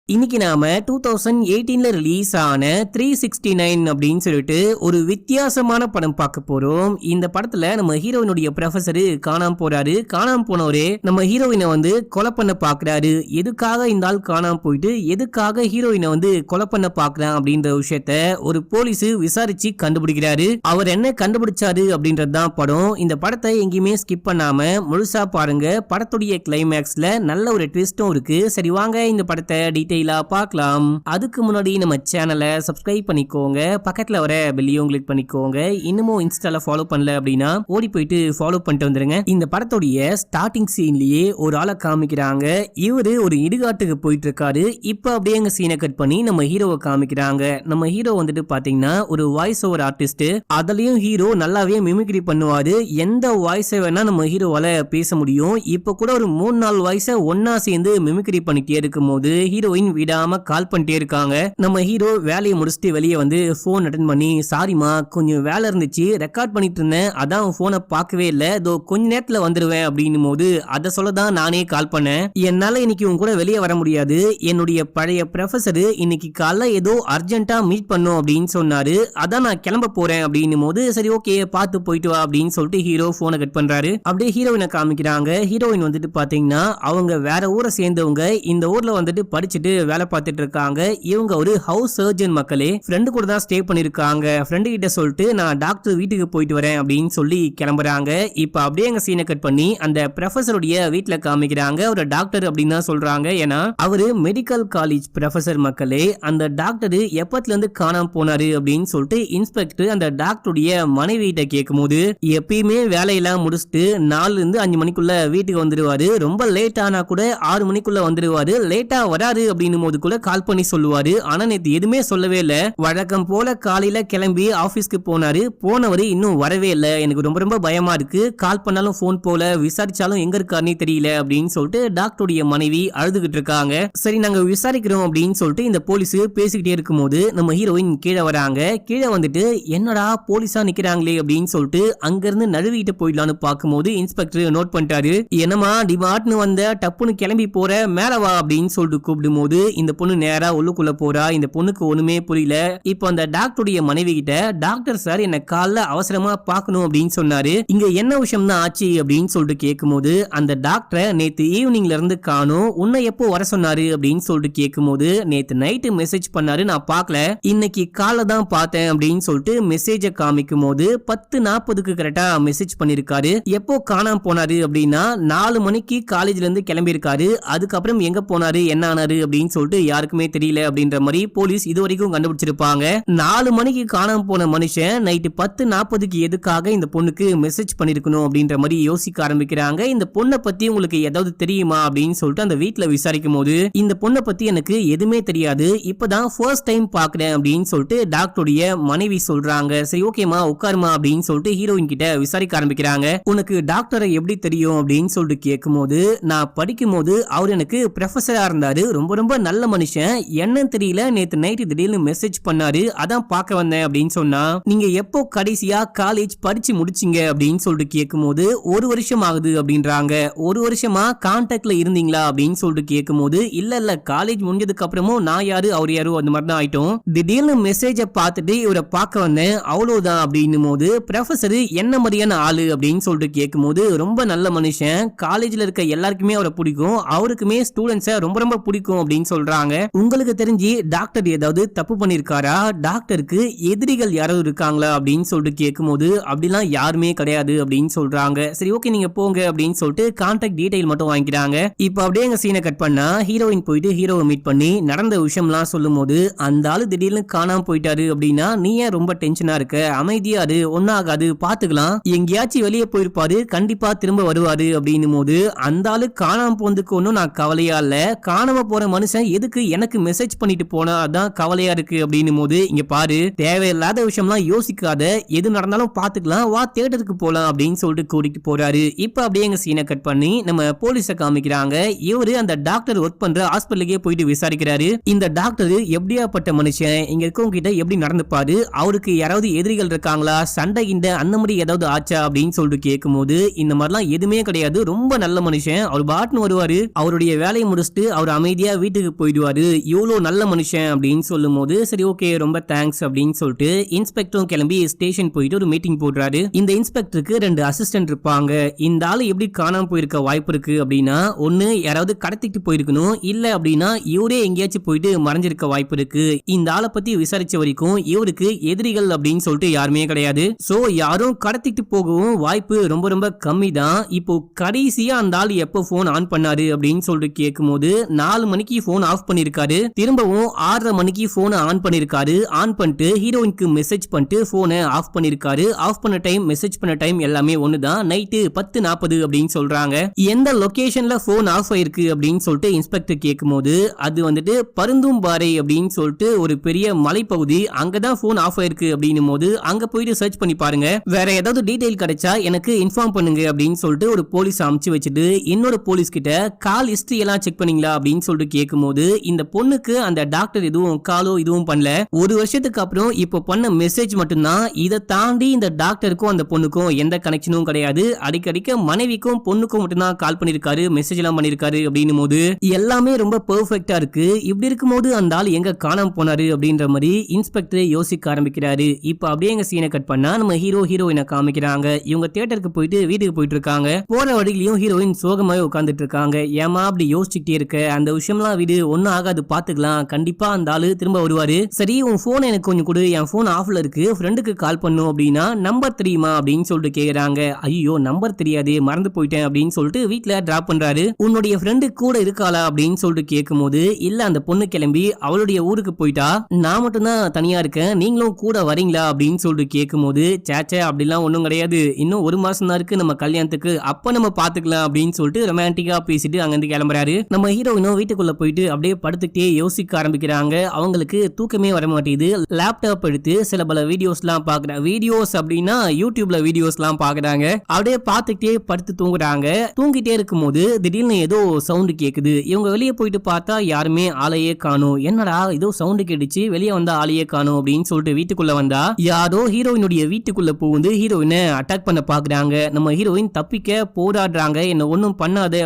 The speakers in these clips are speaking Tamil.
இன்னைக்கு நாம 2018ல ரிலீஸ் ஆன 369 அப்படின்னு சொல்லிட்டு ஒரு வித்தியாசமான படம் பார்க்க போறோம். இந்த படத்துல நம்ம ஹீரோயினுடைய ப்ரொஃபசர் காணாம போறாரு. காணாம போனவரே நம்ம ஹீரோயினை வந்து கொலை பண்ண பாக்குறாரு. எதுக்காக இந்த ஆள் காணாம போயிட்டு எதுக்காக ஹீரோயினை வந்து கொலை பண்ண பாக்குறான் அப்படின்ற விஷயத்த ஒரு போலீஸ் விசாரிச்சு கண்டுபிடிக்கிறாரு. அவர் என்ன கண்டுபிடிச்சாரு அப்படின்றதுதான் படம். இந்த படத்தை எங்கேயுமே ஸ்கிப் பண்ணாம முழுசா பாருங்க. படத்துடைய கிளைமேக்ஸ்ல நல்ல ஒரு ட்விஸ்டும் இருக்கு. சரி வாங்க இந்த படத்தை டீடைலா பார்க்கலாம். அதுக்கு முன்னாடி நம்ம சேனலை சப்ஸ்கிரைப் பண்ணிக்கோங்க, பக்கத்துல வர பெல்லையும் கிளிக் பண்ணிக்கோங்க. இன்னமும் இன்ஸ்டால ஃபாலோ பண்ணல அப்படின்னா ஓடி போயிட்டு ஃபாலோ பண்ணிட்டு வந்துருங்க. இந்த படத்துடைய ஸ்டார்டிங் சீன்லயே ஒரு ஆளை காமிக்கிறாங்க. இவரு ஒரு இடுகாட்டுக்கு போயிட்டு இருக்காரு. இப்ப அப்படியே எங்க சீனை கட் பண்ணி நம்ம ஹீரோவை காமிக்கிறாங்க. நம்ம ஹீரோ வந்துட்டு பாத்தீங்கன்னா ஒரு வாய்ஸ் ஓவர் ஆர்டிஸ்ட். அதுலயும் ஹீரோ நல்லாவே மிமிக்ரி பண்ணுவாரு. எந்த வாய்ஸை வேணா நம்ம ஹீரோவால பேச முடியும். இப்ப கூட ஒரு 3-4 வாய்ஸை ஒன்னா சேர்ந்து மிமிக்ரி பண்ணிட்டே இருக்கும் போது ஹீரோயின் விடாம கால் பண்ணிட்டே இருக்காங்க. நம்ம ஹீரோ வேலையை முடிச்சுட்டு வெளியே வந்து போன் அட்டெண்ட் பண்ணி, சாரிமா கொஞ்சம் வேலை இருந்துச்சு, ரெக்கார்ட் பண்ணிட்டு இருந்தேன், அதான் போனை பார்க்கவே இல்லை, இதோ கொஞ்ச நேரத்துல வந்துருவேன் அப்படின்னும் போது அதை சொல்லதான் நானே கால் பண்ணேன். என்னால இன்னைக்கு உங்க கூட வெளியே வர முடியாது, என்னுடைய பழைய ப்ரொஃபசர் இன்னைக்கு காலைல ஏதோ அர்ஜென்ட்டா மீட் பண்ணும் அப்படின்னு சொன்னாரு, அதான் நான் கிளம்ப போறேன் அப்படின்னும் போது சரி ஓகே பார்த்து போயிட்டு வா அப்படின்னு சொல்லிட்டு ஹீரோ போனை கட் பண்றாரு. அப்படியே ஹீரோயினை காமிக்கிறாங்க. ஹீரோயின் வந்துட்டு பாத்தீங்கன்னா அவங்க வேற ஊரை சேர்ந்தவங்க. இந்த ஊர்ல வந்துட்டு படிச்சுட்டு வேலை பார்த்துட்டு இருக்காங்க. இவங்க ஒரு ஹவுஸ் சர்ஜன் மக்களே. ஃப்ரெண்டு கூட தான் ஸ்டே பண்ணிருக்காங்க. ஃப்ரெண்டு கிட்ட சொல்லிட்டு நான் டாக்டர் வீட்டுக்கு போயிட்டு வரேன் அப்படின்னு சொல்லி கிளம்புறாங்க. இப்ப அப்படியே எங்க சீனை கட் பண்ணி அந்த ப்ரொஃபசருடைய வீட்டுல காமிக்கிறாங்க. ஒரு டாக்டர் அப்படின்னு தான் சொல்றாங்க. ஏன்னா அவரு மெடிக்கல் காலேஜ் ப்ரொஃபசர் மக்களே. அந்த டாக்டர் எப்பத்துல இருந்து காணாம போனாரு அப்படின்னு சொல்லிட்டு இன்ஸ்பெக்டர் அந்த டாக்டருடைய மனைவி கிட்ட கேட்கும் போது எப்பயுமே வேலையெல்லாம் முடிச்சுட்டு 4 to 5 மணிக்குள்ள வீட்டுக்கு வந்துருவாரு. ரொம்ப லேட் ஆனா கூட 6 மணிக்குள்ள வந்துருவாரு. லேட்டா வராரு அப்படின்னும் போது கூட கால் பண்ணி சொல்லுவாரு. ஆனா நேத்து எதுவுமே சொல்லவே இல்ல. வழக்கம் போல காலையில கிளம்பி ஆபீஸ்க்கு போனாரு. போனவரு இன்னும் வரவே இல்ல. எனக்கு ரொம்ப ரொம்ப பயமா இருக்கு. கால் பண்ணாலும் போன் போல, விசாரிச்சாலும் எங்க இருக்காருன்னு தெரியல அப்படின்னு சொல்லிட்டு டாக்டருடைய மனைவி அழுதுகிட்டு இருக்காங்க. சரி நாங்க விசாரிக்கிறோம் அப்படின்னு சொல்லிட்டு இந்த போலீஸ் பேசிக்கிட்டே இருக்கும் போது நம்ம ஹீரோயின் கீழே வராங்க. கீழே வந்துட்டு என்னடா போலீஸா நிக்கிறாங்களே அப்படின்னு சொல்லிட்டு அங்க இருந்து நழுவிட்டு போயிடலான்னு பார்க்கும்போது இன்ஸ்பெக்டர் நோட் பண்ணிட்டாரு. என்னமா டிமார்ட்னு வந்த, டப்புன்னு கிளம்பி போற, மேல வா அப்படின்னு சொல்லிட்டு கூப்பிடும் போது இந்த பொண்ணு நேரா உள்ளுக்குள்ள போறா. இந்த பொண்ணுக்கு ஒண்ணுமே புரியல. இப்போ அந்த டாக்டருடைய மனைவி கிட்ட, டாக்டர் சார் என்ன காலைல அவசரமா பார்க்கணும் அப்படின்னு சொன்னாரு, இங்க என்ன விஷயம் தான் ஆச்சு அப்படின்னு சொல்லிட்டு கேட்கும் போது அந்த டாக்டரை நேத்து ஈவினிங்ல இருந்து காணோம், உன்னை எப்போ வர சொன்னாரு அப்படின்னு சொல்லிட்டு கேட்கும் போது நேத்து நைட்டு மெசேஜ் பண்ணாரு, நான் பார்க்கல, இன்னைக்கு காலைல தான் பார்த்தேன் அப்படின்னு சொல்லிட்டு மெசேஜ காமிக்கும் போது 10:40க்கு கரெக்டா மெசேஜ் பண்ணிருக்காரு. எப்போ காணாம போனாரு அப்படின்னா 4 மணிக்கு காலேஜ்ல இருந்து கிளம்பி இருக்காரு. அதுக்கப்புறம் எங்க போனாரு என்ன ஆனாரு அப்படின்னு சொல்லிட்டு யாருக்குமே தெரியல அப்படின்ற மாதிரி போலீஸ் இது வரைக்கும் கண்டுபிடிச்சிருப்பாங்க. 4 மணிக்கு காணாம போன மனுஷன் நைட்டு 10:40க்கு எதுக்காக இந்த பொண்ணுக்கு மெசேஜ் பண்ணிருக்கணும் அப்படின்ற மாதிரி யோசிக்க ஆரம்பிக்கிறாங்க. இந்த பொண்ணை பத்தி உங்களுக்கு ஏதாவது தெரியுமா அப்படின்னு சொல்லிட்டு அந்த வீட்டுல விசாரிக்கும் போது இந்த பொண்ணை பத்தி எனக்கு எதுவுமே தெரியாது, இப்பதான் ஃபர்ஸ்ட் டைம் பாக்குறேன் அப்படின்னு சொல்லிட்டு டாக்டருடைய மனைவி சொல்றாங்க. சரி ஓகேமா உட்காருமா அப்படின்னு சொல்லிட்டு ஹீரோயின் கிட்ட விசாரிக்க ஆரம்பிக்கிறாங்க. உனக்கு டாக்டரை எப்படி தெரியும் அப்படின்னு சொல்லிட்டு கேட்கும் போது நான் படிக்கும் போது அவர் எனக்கு ப்ரொஃபஸரா இருந்தாரு, ரொம்ப ரொம்ப நல்ல மனுஷன், என்னன்னு தெரியல நேத்து நைட் திடீர்னு மெசேஜ் பண்ணாரு, அதான் பார்க்க வந்தேன் அப்படின்னு சொன்னா. நீங்க எப்போ கடைசியா காலேஜ் படிச்சு முடிச்சீங்க அப்படின்னு சொல்லிட்டு கேட்கும் போது 1 வருஷம் ஆகுது அப்படின்றாங்க. 1 வருஷமா கான்டாக்ட்ல இருந்தீங்களா அப்படின்னு சொல்லிட்டு கேட்கும் போது இல்ல காலேஜ் முடிஞ்சதுக்கு அப்புறமும் நான் யாரு அவர் யாரு அந்த மாதிரி தான் ஆயிட்டோம், திடீர்னு மெசேஜ பார்த்துட்டு இவரை பார்க்க வந்தேன் அவ்வளவுதான் அப்படின்னும் போது ப்ரொஃபசர் என்ன மாதிரியான ஆளு அப்படின்னு சொல்லிட்டு கேட்கும் போது ரொம்ப நல்ல மனுஷன், காலேஜ்ல இருக்க எல்லாருக்குமே அவரை பிடிக்கும், அவருக்குமே ஸ்டூடெண்ட்ஸை ரொம்ப ரொம்ப பிடிக்கும் அப்படின்னு சொல்றாங்க. உங்களுக்கு தெரிஞ்சு டாக்டர் ஏதாவது தப்பு பண்ணிருக்காரா, டாக்டருக்கு எதிரிகள் யாராவது இருக்காங்களா அப்படின்னு சொல்லிட்டு கேட்கும்போது அப்படிலாம் யாருமே கிடையாது அப்படின்னு சொல்றாங்க. சரி ஓகே நீங்க போங்க அப்படின்னு சொல்லிட்டு கான்டாக்ட் டீடைல் மட்டும் வாங்கிக்கிறாங்க. இப்ப அப்படியே எங்க சீனை கட் பண்ணா ஹீரோயின் போயிட்டு ஹீரோவை மீட் பண்ணி நடந்த விஷயம்லாம் சொல்லும் போது அந்த ஆளு திடீர்னு காணாம போயிட்டாரு அப்படின்னா நீ ஏன் ரொம்ப டென்ஷனா இருக்க, அமைதியா இரு, ஒன்னாகாது, பாத்துக்கலாம், எங்கேயாச்சும் வெளியே போயிருப்பாரு, கண்டிப்பா திரும்ப வருவாரு அப்படின்னும் போது அந்த ஆளு காணாம போனதுக்கு ஒன்னும் நான் கவலையா இல்ல, காணாம போற மனுஷன் எதுக்கு எனக்கு மெசேஜ் பண்ணிட்டு போனா அதான் கவலையா இருக்கு அப்படின்னும் போது இங்க பாரு தேவையில்லாத விஷயம்லாம் யோசிக்காத, எது நடந்தாலும் பாத்துக்கலாம், வா தியேட்டருக்கு போலாம் அப்படின்னு சொல்லிட்டு கூட்டிட்டு போறாரு. இப்ப அப்படியே எங்க சீனை கட் பண்ணி நம்ம போலீஸ காமிக்கிறாங்க. இவரு அந்த டாக்டர் ஒர்க் பண்ற ஹாஸ்பிட்டலுக்கே போயிட்டு விசாரிக்கிறாரு. இந்த டாக்டர் எப்படியாப்பட்ட மனுஷன், இங்க இருக்கவங்க கிட்ட எப்படி நடந்துப்பாரு, அவருக்கு யாராவது எதிரிகள் இருக்காங்களா, சண்டை கிண்ட அந்த மாதிரி ஏதாவது ஆச்சா அப்படின்னு சொல்லிட்டு கேட்கும் போது இந்த மாதிரிலாம் எதுவுமே கிடையாது, ரொம்ப நல்ல மனுஷன், அவர் பாட்டுன்னு வருவாரு, அவருடைய வேலையை முடிச்சுட்டு அவர் அமைதியா வீட்டுக்கு வீட்டுக்கு போயிடுவாரு, இவ்வளவு நல்ல மனுஷன் அப்படின்னு சொல்லும் போது சரி ஓகே ரொம்ப தேங்க்ஸ் அப்படின்னு சொல்லிட்டு இன்ஸ்பெக்டரும் கிளம்பி ஸ்டேஷன் போயிட்டு ஒரு மீட்டிங் போடுறாரு. இந்த இன்ஸ்பெக்டருக்கு 2 அசிஸ்டன்ட் இருப்பாங்க. இந்த ஆளு எப்படி காணாம போயிருக்க வாய்ப்பு இருக்கு அப்படின்னா, ஒண்ணு யாராவது கடத்திட்டு போயிருக்கணும், இல்ல அப்படின்னா இவரே எங்கேயாச்சும் போயிட்டு மறைஞ்சிருக்க வாய்ப்பு இருக்கு. இந்த ஆளை பத்தி விசாரிச்ச வரைக்கும் இவருக்கு எதிரிகள் அப்படின்னு சொல்லிட்டு யாருமே கிடையாது. சோ யாரும் கடத்திட்டு போகவும் வாய்ப்பு ரொம்ப ரொம்ப கம்மி தான். இப்போ கடைசியா அந்த ஆள் எப்போ போன் ஆன் பண்ணாரு அப்படின்னு சொல்லிட்டு கேட்கும்போது 4 மணிக்கு போன் ஆஃப் பண்ணிருக்காரு. திரும்பவும் 6:30 மணிக்கு போனை ஆன் பண்ணிருக்காரு. ஆன் பண்ணிட்டு ஹீரோயினுக்கு மெசேஜ் பண்ணிட்டு போனை ஆஃப் பண்ணிருக்காரு. ஆஃப் பண்ண டைம் மெசேஜ் பண்ண டைம் எல்லாமே ஒண்ணுதான். நைட்டு 10:40 அப்படின்னு சொல்றாங்க. எந்த லொகேஷன்ல போன் ஆஃப் ஆயிருக்கு அப்படின்னு சொல்லிட்டு இன்ஸ்பெக்டர் கேட்கும்போது அது வந்துட்டு பருந்தும்பாறை அப்படின்னு சொல்லிட்டு ஒரு பெரிய மலைப்பகுதி, அங்கதான் போன் ஆஃப் ஆயிருக்கு அப்படின்னும் போது அங்க போயிட்டு சர்ச் பண்ணி பாருங்க, வேற ஏதாவது டீடைல் கிடைச்சா எனக்கு இன்ஃபார்ம் பண்ணுங்க அப்படின்னு சொல்லிட்டு ஒரு போலீஸ் அனுப்பிச்சு வச்சுட்டு இன்னொரு போலீஸ் கிட்ட கால் ஹிஸ்டரி எல்லாம் செக் பண்ணீங்களா அப்படின்னு சொல்லிட்டு கேட்கும்போது இந்த பொண்ணுக்கு அந்த டாக்டர் எதுவும் காலோ இதுவும் பண்ணல. ஒரு வருஷத்துக்கு அப்புறம் இப்போ பண்ண மெசேஜ் மட்டும்தான். இதை தாண்டி இந்த டாக்டருக்கும் அந்த பொண்ணுக்கும் எந்த கனெக்ஷனும் கிடையாது. அடிக்கடிக்க மனைவிக்கும் பொண்ணுக்கும் மட்டும்தான் கால் பண்ணிருக்காரு, மெசேஜ் எல்லாம் பண்ணிருக்காரு அப்படின்னும் போது எல்லாமே ரொம்ப பெர்ஃபெக்ட்டா இருக்கு. இப்படி இருக்கும்போது அந்த ஆள் எங்க காணாம போனாரு அப்படின்ற மாதிரி இன்ஸ்பெக்டர் யோசிக்க ஆரம்பிக்கிறாரு. இப்ப அப்படியே எங்க சீனை கட் பண்ணா நம்ம ஹீரோயினை காமிக்கிறாங்க. இவங்க தியேட்டருக்கு போயிட்டு வீட்டுக்கு போயிட்டு இருக்காங்க. போற வழியிலயும் ஹீரோயின் சோகமாவே உட்கார்ந்துட்டு இருக்காங்க. ஏமா அப்படி யோசிச்சுட்டே இருக்க, அந்த விஷயம்லாம் விடு, ஒன்னும் ஆகாது, பாத்துக்கலாம், கண்டிப்பா அந்த ஆளு திரும்ப வருவாரு. சரி உன் போன் எனக்கு கொஞ்சம் கொடு, என் போன் ஆஃப்ல இருக்கு, ஃப்ரெண்டுக்கு கால் பண்ணும் அப்படின்னா நம்பர் தெரியுமா அப்படின்னு சொல்லிட்டு கேக்குறாங்க. ஐயோ நம்பர் தெரியாது, மறந்து போயிட்டேன் அப்படின்னு சொல்லிட்டு வீட்டுல டிராப் பண்றாரு. உன்னுடைய ஃப்ரெண்டு கூட இருக்காளா அப்படின்னு சொல்லிட்டு கேட்கும்போது இல்ல அந்த பொண்ணு கிளம்பி அவளுடைய ஊருக்கு போயிட்டா, நான் மட்டும் தான் தனியா இருக்கேன், நீங்களும் கூட வரீங்களா அப்படின்னு சொல்லிட்டு கேட்கும்போது சேச்சே அப்படிலாம் ஒண்ணும் கிடையாது, இன்னும் 1 மாசம் தான் இருக்கு நம்ம கல்யாணத்துக்கு, அப்ப நம்ம பாத்துக்கலாம் அப்படின்னு சொல்லிட்டு ரொமான்டிக்கா பேசிட்டு அங்கிருந்து கிளம்புறாரு. நம்ம ஹீரோயினும் வீட்டுக்குள்ள போயிட்டு அப்படியே படுத்துக்கிட்டே யோசிக்க ஆரம்பிக்கிறாங்க. அவங்களுக்கு தூக்கமே வர மாட்டேங்குது. லேப்டாப் எடுத்து சில பல வீடியோஸ் எல்லாம் பாக்குறாங்க. வீடியோஸ் அப்படின்னா யூடியூப்ல வீடியோஸ் எல்லாம் பாக்குறாங்க. அப்படியே பாத்துக்கிட்டே படுத்து தூங்குறாங்க. தூங்கிட்டே இருக்கும்போது திடீர்னு ஏதோ சவுண்ட் கேக்குது. இவங்க வெளியே போயிட்டு பார்த்தா யாருமே ஆளையே காணும். என்னடா ஏதோ சவுண்ட் கேட்டுச்சு, வெளியே வந்தா ஆளையே காணும் அப்படின்னு சொல்லிட்டு வீட்டுக்குள்ள வந்தா யாரோ ஹீரோயினுடைய வீட்டுக்குள்ள புகுந்து ஹீரோயினை அட்டாக் பண்ண பாக்குறாங்க. நம்ம ஹீரோயின் தப்பிக்க போராடுறாங்க. என்ன ஒண்ணும் பண்ணாத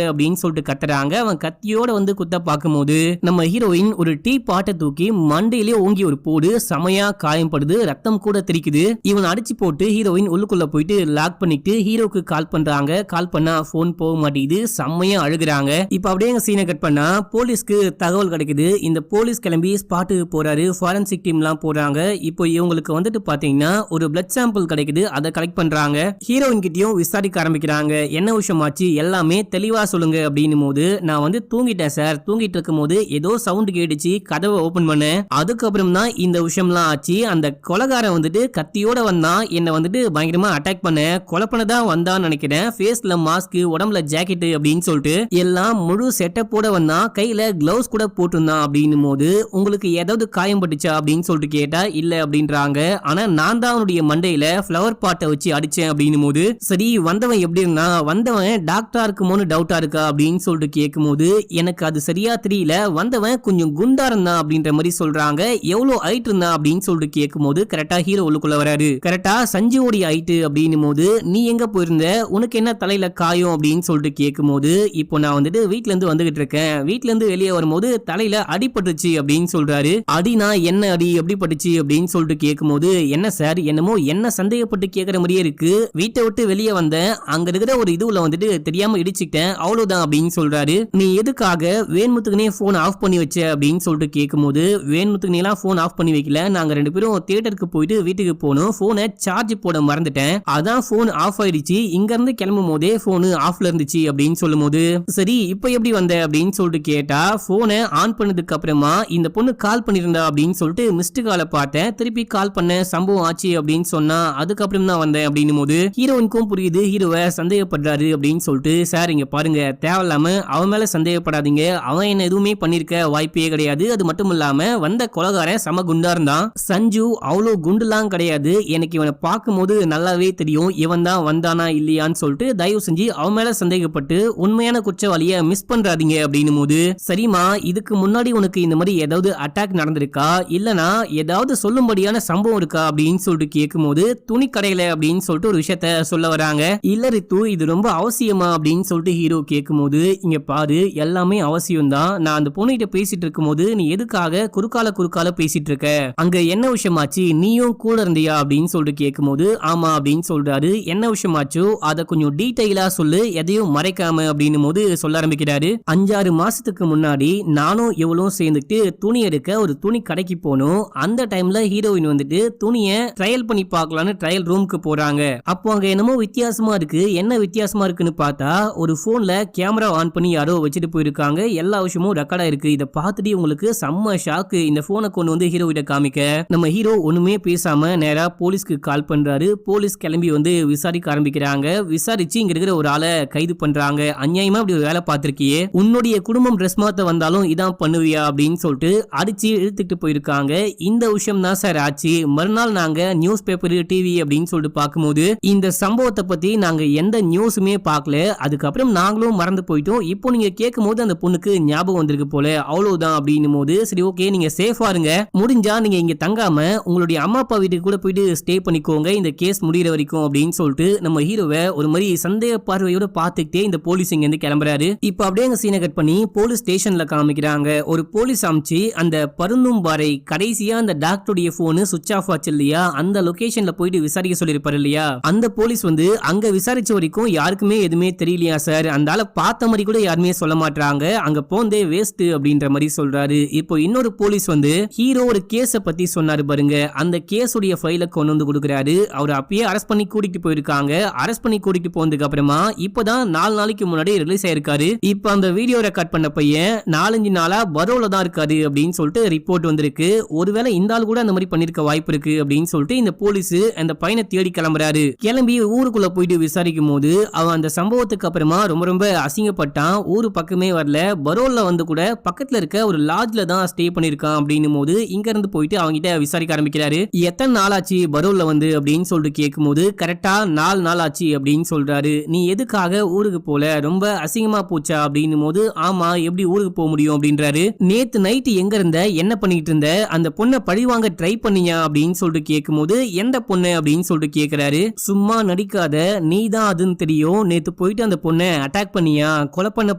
அப்படின்னு சொல்லிட்டு கத்துறாங்க. அவன் கத்தியோட வந்து குத்த பார்க்கும்போது நம்ம ஹீரோயின் ஒரு டீ பாட்டை தூக்கி மண்டையிலே ஓங்கி ஒரு போடு, செமையா காயம்படுது, ரத்தம் கூட தெரிக்குது. இவன் அடிச்சு போட்டு ஹீரோயின் உள்ளுக்குள்ள போயிட்டு லாக் பண்ணிட்டு ஹீரோக்கு கால் பண்றாங்க. கால் பண்ணா போன் போக மாட்டேங்குது, செம்மையா அழுகுறாங்க. இப்ப அப்படியே சீனை கட் பண்ணா போலீஸ்க்கு தகவல் கிடைக்குது. இந்த போலீஸ் கிளம்பி ஸ்பாட்டுக்கு போறாரு. ஃபாரன்சிக் டீம் எல்லாம் போறாங்க. இப்போ இவங்களுக்கு வந்துட்டு பாத்தீங்கன்னா ஒரு பிளட் சாம்பிள் கிடைக்குது, அதை கலெக்ட் பண்றாங்க. ஹீரோயின் கிட்டயும் விசாரிக்க ஆரம்பிக்கிறாங்க. என்ன விஷயமாச்சு எல்லாமே தெளிவா சொல்லுங்க அப்படின்னும் போது நான் வந்து தூங்கிட்டேன் சார், தூங்கிட்டு இருக்கும் போது ஏதோ சவுண்ட் கேட்டுச்சு, கதவை ஓபன் பண்ணேன், அதுக்கப்புறம் தான் இந்த விஷயம்லாம் ஆச்சு. அந்த கொலைகாரன் வந்துட்டு கத்தியோட வந்தான், என்ன வந்துட்டு பயங்கரமா அட்டாக் பண்ண, கொலை பண்ணதான் வந்தான்னு நினைக்கிறேன். ஃபேஸ்ல மாஸ்க், உடம்புல ஜாக்கெட் அப்படின்னு சொல்லிட்டு எல்லாம் முழு செட்டப்போட வந்தான். கையில கிளவுஸ் கூட போட்டிருந்தான் அப்படின்னும் போது உங்களுக்கு ஏதாவது காயம் பட்டுச்சா அப்படின்னு சொல்லிட்டு கேட்டா இல்ல அப்படின்றாங்க. ஆனா நான் தான் அவனுடைய மண்டையில ஃப்ளவர் பாட்டை வச்சு அடிச்சேன் அப்படின்னும் போது சரி வந்தவன் எப்படி இருந்தா, வந்தவன் டாக்டரா இருக்குமோன்னு டவுட்டா இருக்கா அப்படின்னு சொல்லிட்டு கேட்கும்போது எனக்கு அது சரியா தெரியல, வந்தவன் கொஞ்சம் குண்டா இருந்தான் அப்படின்ற மாதிரி சொல்றாங்க. எவ்வளவு ஹைட் இருந்தா அப்படின்னு சொல்லிட்டு கேட்கும்போது கரெக்டா ஹீரோ உள்ளுக்குள்ள வராரு. கரெக்டா சஞ்சுவோடைய ஹைட் அப்படின்னும் போது நீ எங்க போயிருந்த, உனக்கு என்ன தலையில காயம் அப்படின்னு சொல்லிட்டு கேட்கும்போது இப்போ நான் வந்துட்டு வீட்ல இருந்து வந்துகிட்டு இருக்கேன், வீட்ல இருந்து வெளியே வரும்போது தலையில அடிபட்டுச்சு அப்படின்னு சொல்றாரு. அடினா என்ன அடி, எப்படி பட்டுச்சு அப்படின்னு சொல்லிட்டு கேட்கும்போது என்ன சார் என்னமோ என்ன சந்தேகப்பட்டு கேட்கற மாதிரியே இருக்கு, வீட்டை விட்டு வெளியே வந்தேன், அங்க இருக்கிற ஒரு இதுல வந்துட்டு தெரியாம இடிச்சுட்டேன் அவ்வளவுதான் அப்படின்னு சொல்றாரு. நீ எதுக்காக வேண்முத்துக்குனே போன் ஆஃப் பண்ணி வச்ச அப்படின்னு சொல்லிட்டு கேட்கும்போது வேண்முத்துக்குனே எல்லாம் போன் ஆஃப் பண்ணி வைக்கல, நாங்க 2 பேரும் தியேட்டருக்கு போயிட்டு வீட்டுக்கு போனோம், போனை சார்ஜ் போட மறந்துட்டேன், அதான் போன் ஆஃப் ஆயிடுச்சு, இங்க இருந்து கிளம்பும் போதே போன் ஆஃப்ல இருந்துச்சு அப்படின்னு சொல்லும் போது சரி இப்ப எப்படி வந்த அப்படின்னு சொல்லிட்டு கேட்டா போனை ஆன் பண்ணதுக்கு அப்புறமா இந்த பொண்ணு கால் பண்ணிருந்தா அப்படின்னு சொல்லிட்டு மிஸ்டு காலை பார்த்தேன், திருப்பி கால் பண்ண, சம்பவம் ஆச்சு அப்படின்னு சொன்னா அதுக்கப்புறம் தான் வந்தேன் அப்படின்னும் போது ஹீரோயினுக்கும் புரியுது ஹீரோவை சந்தேகப்படுறாரு அப்படின்னு சொல்லிட்டு சார் இங்க பாருங்க தேவையில்லாம அவன் மேல சந்தேகப்படாதீங்க, அவன் என்ன எதுவுமே பண்ணிருக்க வாய்ப்பே கிடையாது, அது மட்டும் இல்லாம வந்த கொலைகாரன் சம குண்டா இருந்தான், சஞ்சு அவ்வளவு குண்டுலாம் கிடையாது, எனக்கு இவனை பார்க்கும்போது நல்லாவே தெரியும் இவன் தான் வந்தானா இல்லையான்னு சொல்லிட்டு தயவு செஞ்சு அவன் மேல சந்தேகப்பட்டு உண்மையான குற்றவாளிய மிஸ் பண்றாதீங்க அப்படின்னும் போது சரிமா இதுக்கு முன்னாடி உனக்கு இந்த மாதிரி ஏதாவது அட்டாக் நடந்திருக்கா, இல்லனா ஏதாவது சொல்லும்படியான சம்பவம் இருக்கா அப்படின்னு சொல்லிட்டு கேட்கும்போது துணி கடையில அப்படின்னு சொல்லிட்டு ஒரு விஷயத்த சொல்ல வராங்க. இல்ல ரித்து இது ரொம்ப அவசியமா அப்படின்னு சொல்லிட்டு ஹீரோ கேட்கும்போது இங்க பாரு எல்லாமே அவசியம் விஷயம் தான். நான் அந்த பொண்ணுகிட்ட பேசிட்டு இருக்கும்போது நீ எதுக்காக குறுக்கால பேசிட்டு இருக்க, அங்க என்ன விஷயமாச்சு, நீயும் கூட இருந்தியா அப்படின்னு சொல்லிட்டு கேட்கும்போது ஆமா அப்படின்னு சொல்றாரு. என்ன விஷயமாச்சோ அதை கொஞ்சம் டீடைலா சொல்லு, எதையும் மறைக்காம அப்படின்னு போது சொல்ல ஆரம்பிக்கிறாரு. 5-6 மாசத்துக்கு முன்னாடி நானும் எவ்வளவு சேர்ந்துட்டு துணி எடுக்க ஒரு துணி கடைக்கு போனோம். அந்த டைம்ல ஹீரோயின் வந்துட்டு துணியை ட்ரையல் பண்ணி பார்க்கலான்னு ட்ரையல் ரூமுக்கு போறாங்க. அப்போ அங்க என்னமோ வித்தியாசமா இருக்கு. என்ன வித்தியாசமா இருக்குன்னு பார்த்தா ஒரு போன்ல கேமரா ஆன் பண்ணி யாரோ வச்சுட்டு போயிருக்காங்க. எல்லா விஷயமும் ரெக்கார்டா இருக்கு. இதை பார்த்துட்டு உங்களுக்கு செம்ம ஷாக்கு. இந்த போனை கொண்டு வந்து ஹீரோ கிட்ட காமிக்க நம்ம ஹீரோ ஒண்ணுமே பேசாம நேரா போலீஸ்க்கு கால் பண்றாரு. போலீஸ் கிளம்பி வந்து விசாரிக்க ஆரம்பிக்கிறாங்க. விசாரிச்சு இங்க இருக்கிற ஒரு ஆளை கைது பண்றாங்க. அநியாயமா இப்படி ஒரு வேலை பார்த்திருக்கியே, உன்னுடைய குடும்பம் ட்ரெஸ் மாத்த வந்தாலும் இதான் பண்ணுவியா அப்படின்னு சொல்லிட்டு அடிச்சு இழுத்துட்டு போயிருக்காங்க. இந்த விஷயம் தான் சார் ஆச்சு. மறுநாள் நாங்க நியூஸ் பேப்பர் டிவி அப்படின்னு சொல்லிட்டு பார்க்கும்போது இந்த சம்பவத்தை பத்தி நாங்க எந்த நியூஸுமே பார்க்கல. அதுக்கப்புறம் நாங்களும் மறந்து போயிட்டோம். இப்போ நீங்க கேட்கும் போது அந்த பொண்ணுக்கு ஞாபகம் வந்திருக்கு போல, அவ்வளவுதான் அப்படின்னும் போது சரி ஓகே நீங்க சேஃபா இருங்க, முடிஞ்சா நீங்க இங்க தங்காம உங்களுடைய அம்மா அப்பா வீட்டுக்கு கூட போயிட்டு ஸ்டே பண்ணிக்கோங்க இந்த கேஸ் முடிகிற வரைக்கும் அப்படின்னு சொல்லிட்டு நம்ம ஹீரோவை ஒரு மாதிரி சந்தேக பார்வையோட பார்த்துக்கிட்டே இந்த போலீஸ் இங்க இருந்து கிளம்புறாரு. இப்ப அப்படியே அங்க சீனை கட் பண்ணி போலீஸ் ஸ்டேஷன்ல காமிக்கிறாங்க. ஒரு போலீஸ் அமைச்சு அந்த பருந்தும் பாறை கடைசியா அந்த டாக்டருடைய போனு சுவிட்ச் ஆஃப் ஆச்சு இல்லையா, அந்த லொகேஷன்ல போயிட்டு விசாரிக்க சொல்லிருப்பாரு இல்லையா, அந்த போலீஸ் வந்து அங்க விசாரிச்ச வரைக்கும் யாருக்குமே எதுவுமே தெரியலையா சார், அந்த ஆளை பார்த்த மாதிரி கூட யாருமே சொல்ல மாட்டாங்க, அங்க போந்தே வேஸ்ட் அப்படின்ற மாதிரி சொல்றாரு. இப்போ இன்னொரு போலீஸ் வந்து ஹீரோ ஒரு கேஸ பத்தி சொன்னாரு பாருங்க, அந்த கேஸுடைய ஃபைலை கொண்டு வந்து கொடுக்குறாரு. அவர் அப்பயே அரெஸ்ட் பண்ணி கூட்டிட்டு போயிருக்காங்க. அரெஸ்ட் பண்ணி கூட்டிட்டு போனதுக்கு அப்புறமா இப்பதான் 4 நாளைக்கு முன்னாடி ரிலீஸ் ஆயிருக்காரு. இப்ப அந்த வீடியோ ரெக்கார்ட் பண்ண பையன் 4-5 நாளா பரோல தான் இருக்காரு அப்படின்னு சொல்லிட்டு ரிப்போர்ட் வந்திருக்கு. ஒருவேளை இந்த ஆள் கூட அந்த மாதிரி பண்ணிருக்க வாய்ப்பு இருக்கு அப்படின்னு சொல்லிட்டு இந்த போலீஸ் அந்த பையனை தேடி கிளம்புறாரு. கிளம்பி ஊருக்குள்ள போயிட்டு விசாரிக்கும் போது அவன் அந்த சம்பவத்துக்கு அப்புறமா ரொம்ப அசிங்கப்பட்டான். ஊரு பக்கமே வரல, பரோல்ல வந்து கூட பக்கத்துல இருக்க ஒரு லாட்ஜ்ல தான் ஸ்டே பண்ணிருக்கான் அப்படின்னும் போது இங்க இருந்து போயிட்டு அவங்கிட்ட விசாரிக்க ஆரம்பிக்கிறாரு. எத்தனை நாள் ஆச்சு பரோல்ல வந்து அப்படின்னு சொல்லிட்டு கேட்கும்போது கரெக்டா 4 நாள் ஆச்சு அப்படின்னு சொல்றாரு. நீ எதுக்காக ஊருக்கு போல, ரொம்ப அசிங்கமா போச்சா அப்படின்னும் போது ஆமா எப்படி ஊருக்கு போக முடியும் அப்படின்றாரு. நேத்து நைட்டு எங்க இருந்த, என்ன பண்ணிட்டு இருந்த, அந்த பொண்ணை பழிவாங்க ட்ரை பண்ணியா அப்படின்னு சொல்லிட்டு கேட்கும்போது எந்த பொண்ணு அப்படின்னு சொல்லிட்டு கேட்கிறாரு. சும்மா நடிக்காத, நீ தான் அதுன்னு தெரியும், நேத்து போயிட்டு அந்த பொண்ணை அட்டாக் பண்ணியா, கொலை பண்ண